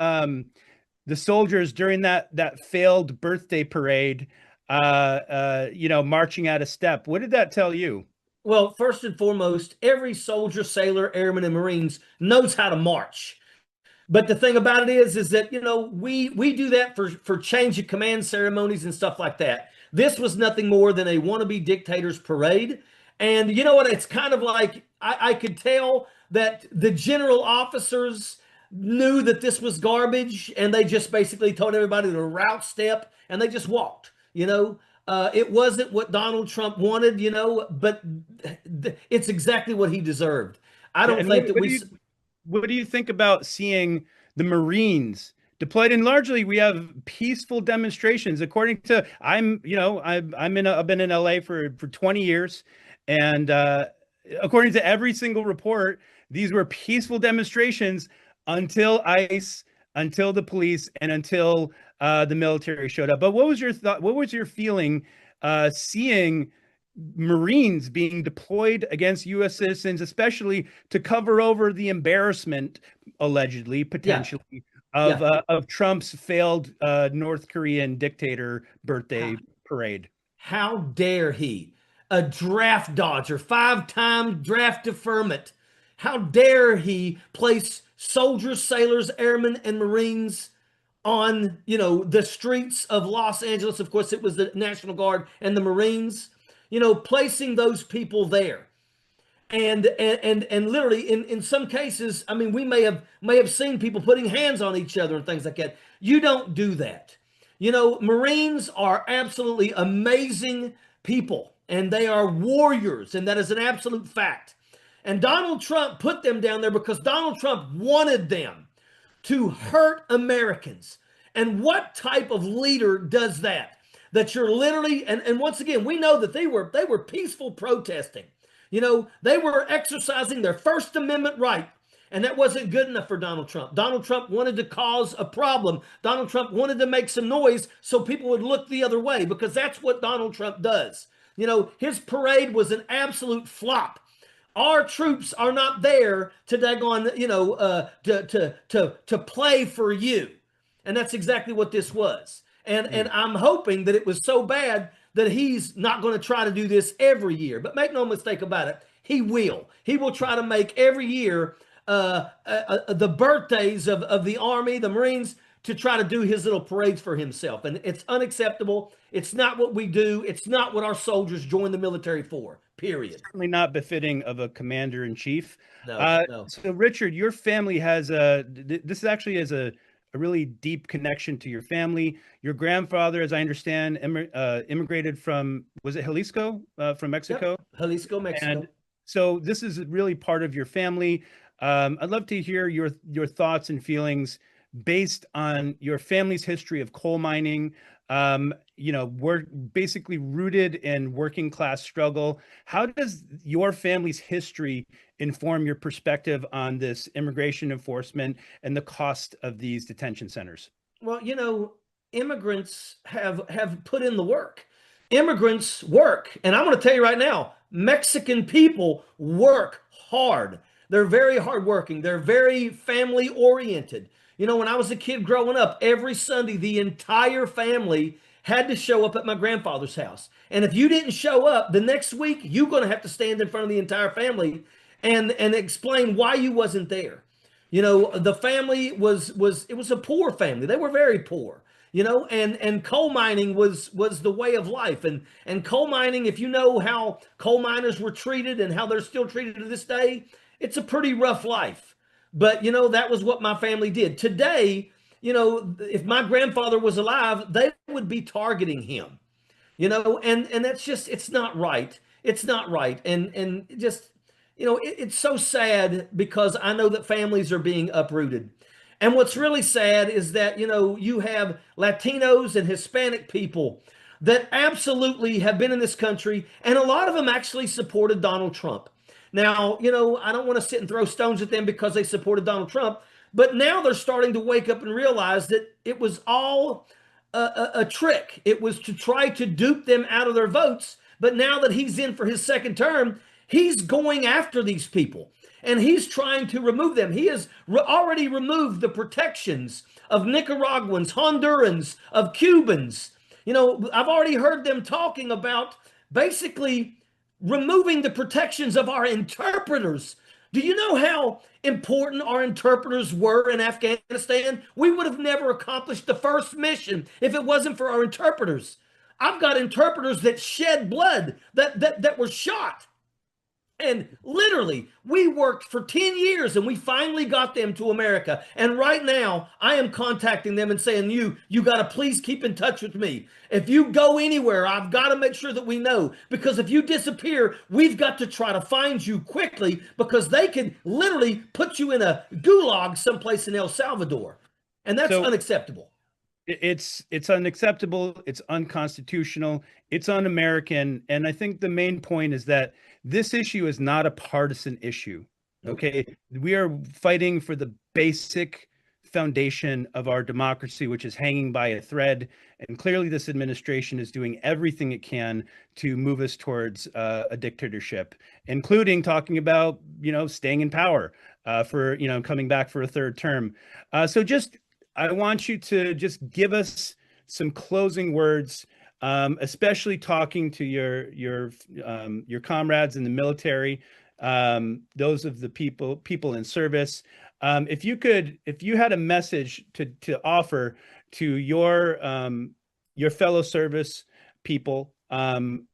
the soldiers during that failed birthday parade, you know, marching out of step? What did that tell you? Well, first and foremost, every soldier, sailor, airman, and Marines knows how to march. But the thing about it is that, you know, we do that for change of command ceremonies and stuff like that. This was nothing more than a wannabe dictator's parade. And you know what? It's kind of like I could tell that the general officers knew that this was garbage, and they just basically told everybody to route step, and they just walked. You know, it wasn't what Donald Trump wanted, you know, but it's exactly what he deserved. I don't think that what do you think about seeing the Marines deployed? And largely, we have peaceful demonstrations. According to, I've been in LA for 20 years, and according to every single report, these were peaceful demonstrations until ICE, until the police, and until the military showed up. But what was your thought? What was your feeling seeing Marines being deployed against U.S. citizens, especially to cover over the embarrassment, allegedly, potentially, of Trump's failed North Korean dictator birthday parade? How dare he, a draft dodger, 5-time draft deferment? How dare he place soldiers, sailors, airmen, and Marines on, you know, the streets of Los Angeles? Of course, it was the National Guard and the Marines, you know, placing those people there. And literally in some cases, I mean, we may have seen people putting hands on each other and things like that. You don't do that. You know, Marines are absolutely amazing people, and they are warriors, and that is an absolute fact. And Donald Trump put them down there because Donald Trump wanted them to hurt Americans. And what type of leader does that? That you're literally, and once again, we know that they were peaceful protesting. You know, they were exercising their First Amendment right. And that wasn't good enough for Donald Trump. Donald Trump wanted to cause a problem. Donald Trump wanted to make some noise so people would look the other way, because that's what Donald Trump does. You know, his parade was an absolute flop. Our troops are not there to daggone, you know, to play for you. And that's exactly what this was. And I'm hoping that it was so bad that he's not going to try to do this every year. But make no mistake about it, he will. He will try to make every year the birthdays of the Army, the Marines, to try to do his little parades for himself. And it's unacceptable. It's not what we do. It's not what our soldiers join the military for, period. Certainly not befitting of a commander in chief. No. So Richard, your family has this actually is a really deep connection to your family. Your grandfather, as I understand, immigrated from, was it Jalisco, from Mexico? Yep. Jalisco, Mexico. And so this is really part of your family. I'd love to hear your thoughts and feelings based on your family's history of coal mining. You know, we're basically rooted in working class struggle. How does your family's history inform your perspective on this immigration enforcement and the cost of these detention centers? Well, you know, immigrants have put in the work. Immigrants work. And I'm going to tell you right now, Mexican people work hard. They're very hardworking. They're very family oriented. You know, when I was a kid growing up, every Sunday, the entire family had to show up at my grandfather's house. And if you didn't show up the next week, you're going to have to stand in front of the entire family and explain why you wasn't there. You know, the family was a poor family. They were very poor, you know, and coal mining was the way of life. And coal mining, if you know how coal miners were treated and how they're still treated to this day, it's a pretty rough life. But, you know, that was what my family did. Today, you know, if my grandfather was alive, they would be targeting him, you know, and that's just, it's not right. It's not right. And just, you know, it's so sad because I know that families are being uprooted. And what's really sad is that, you know, you have Latinos and Hispanic people that absolutely have been in this country, and a lot of them actually supported Donald Trump. Now, you know, I don't want to sit and throw stones at them because they supported Donald Trump, but now they're starting to wake up and realize that it was all a trick. It was to try to dupe them out of their votes. But now that he's in for his second term, he's going after these people and he's trying to remove them. He has already removed the protections of Nicaraguans, Hondurans, of Cubans. You know, I've already heard them talking about basically removing the protections of our interpreters. Do you know how important our interpreters were in Afghanistan? We would have never accomplished the first mission if it wasn't for our interpreters. I've got interpreters that shed blood, that were shot. And literally, we worked for 10 years and we finally got them to America. And right now, I am contacting them and saying, you got to please keep in touch with me. If you go anywhere, I've got to make sure that we know. Because if you disappear, we've got to try to find you quickly because they could literally put you in a gulag someplace in El Salvador. And that's unacceptable. It's unacceptable. It's unconstitutional. It's un-American. And I think the main point is that this issue is not a partisan issue. Okay. We are fighting for the basic foundation of our democracy, which is hanging by a thread. And clearly this administration is doing everything it can to move us towards a dictatorship, including talking about, you know, staying in power for, you know, coming back for a third term. I want you to just give us some closing words, especially talking to your comrades in the military, those of the people in service. If you had a message to offer to your fellow service people and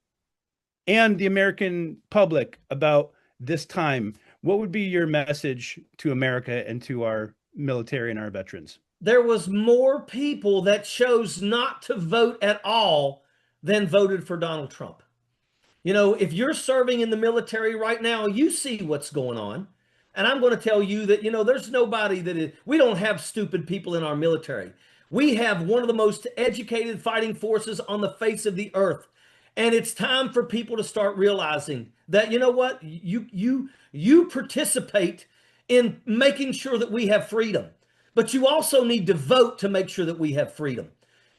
the American public about this time, what would be your message to America and to our military and our veterans? there was more people that chose not to vote at all than voted for Donald Trump. You know, if you're serving in the military right now, you see what's going on. And I'm going to tell you that, you know, there's nobody that is, we don't have stupid people in our military. We have one of the most educated fighting forces on the face of the earth. And it's time for people to start realizing that, you know what, you participate in making sure that we have freedom, but you also need to vote to make sure that we have freedom.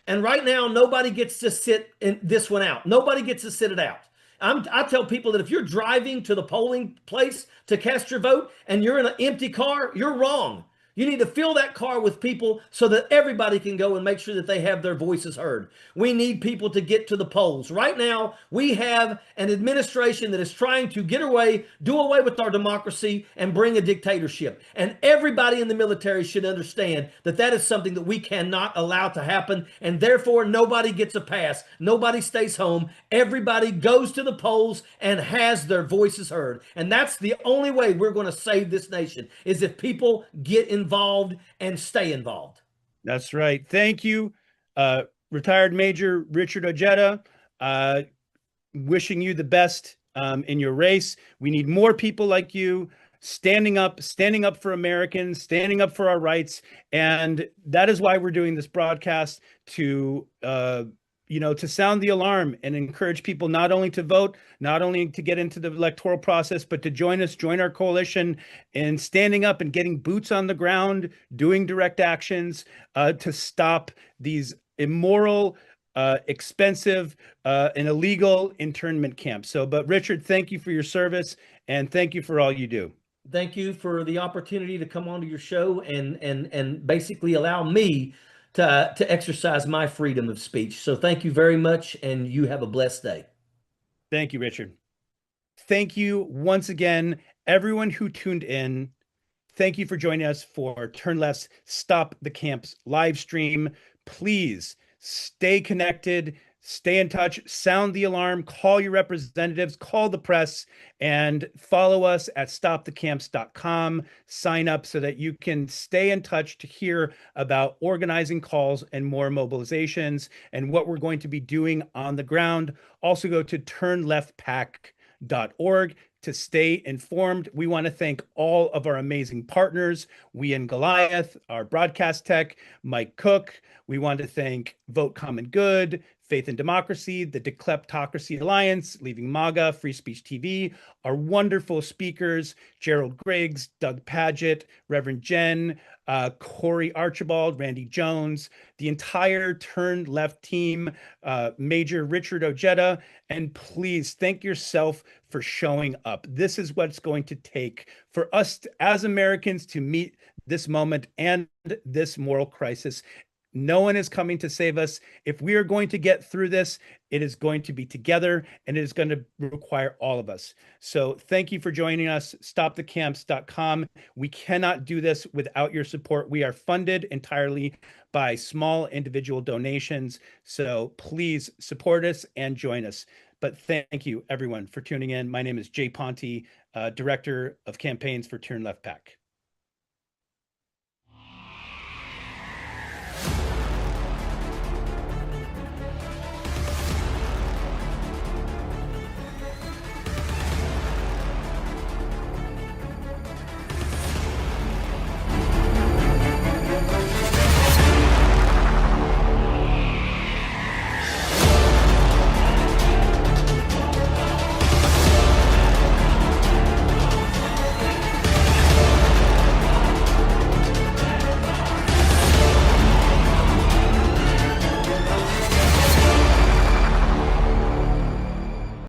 And right now, nobody gets to sit in this one out. Nobody gets to sit it out. I tell people that if you're driving to the polling place to cast your vote and you're in an empty car, you're wrong. You need to fill that car with people so that everybody can go and make sure that they have their voices heard. We need people to get to the polls. Right now, we have an administration that is trying to do away with our democracy and bring a dictatorship. And everybody in the military should understand that that is something that we cannot allow to happen. And therefore, nobody gets a pass. Nobody stays home. Everybody goes to the polls and has their voices heard. And that's the only way we're going to save this nation, is if people get involved and stay involved. That's right. Thank you, retired Major Richard Ojeda. Wishing you the best in your race. We need more people like you standing up for Americans, standing up for our rights. And that is why we're doing this broadcast, to to sound the alarm and encourage people not only to vote, not only to get into the electoral process, but to join our coalition in standing up and getting boots on the ground, doing direct actions to stop these immoral, expensive, and illegal internment camps. But Richard, thank you for your service, and thank you for all you do. Thank you for the opportunity to come onto your show and basically allow me to exercise my freedom of speech. So thank you very much, and you have a blessed day. Thank you, Richard. Thank you once again, everyone who tuned in. Thank you for joining us for Turn Left's Stop the Camps live stream. Please stay connected, stay in touch, sound the alarm, call your representatives, call the press, and follow us at stopthecamps.com. Sign up so that you can stay in touch to hear about organizing calls and more mobilizations and what we're going to be doing on the ground. Also go to turnleftpac.org to stay informed. We want to thank all of our amazing partners, We and Goliath, our broadcast tech, Mike Cook. We want to thank Vote Common Good, Faith and Democracy, the Dekleptocracy Alliance, Leaving MAGA, Free Speech TV, our wonderful speakers, Gerald Griggs, Doug Paget, Reverend Jen, Corey Archibald, Randy Jones, the entire Turn Left team, Major Richard Ojeda, and please thank yourself for showing up. This is what's going to take for us as Americans to meet this moment and this moral crisis. No one is coming to save us. If we are going to get through this, it is going to be together, and it is going to require all of us. So thank you for joining us. StopTheCamps.com. We cannot do this without your support. We are funded entirely by small individual donations. So please support us and join us. But thank you, everyone, for tuning in. My name is Jay Ponte, Director of Campaigns for Turn Left PAC.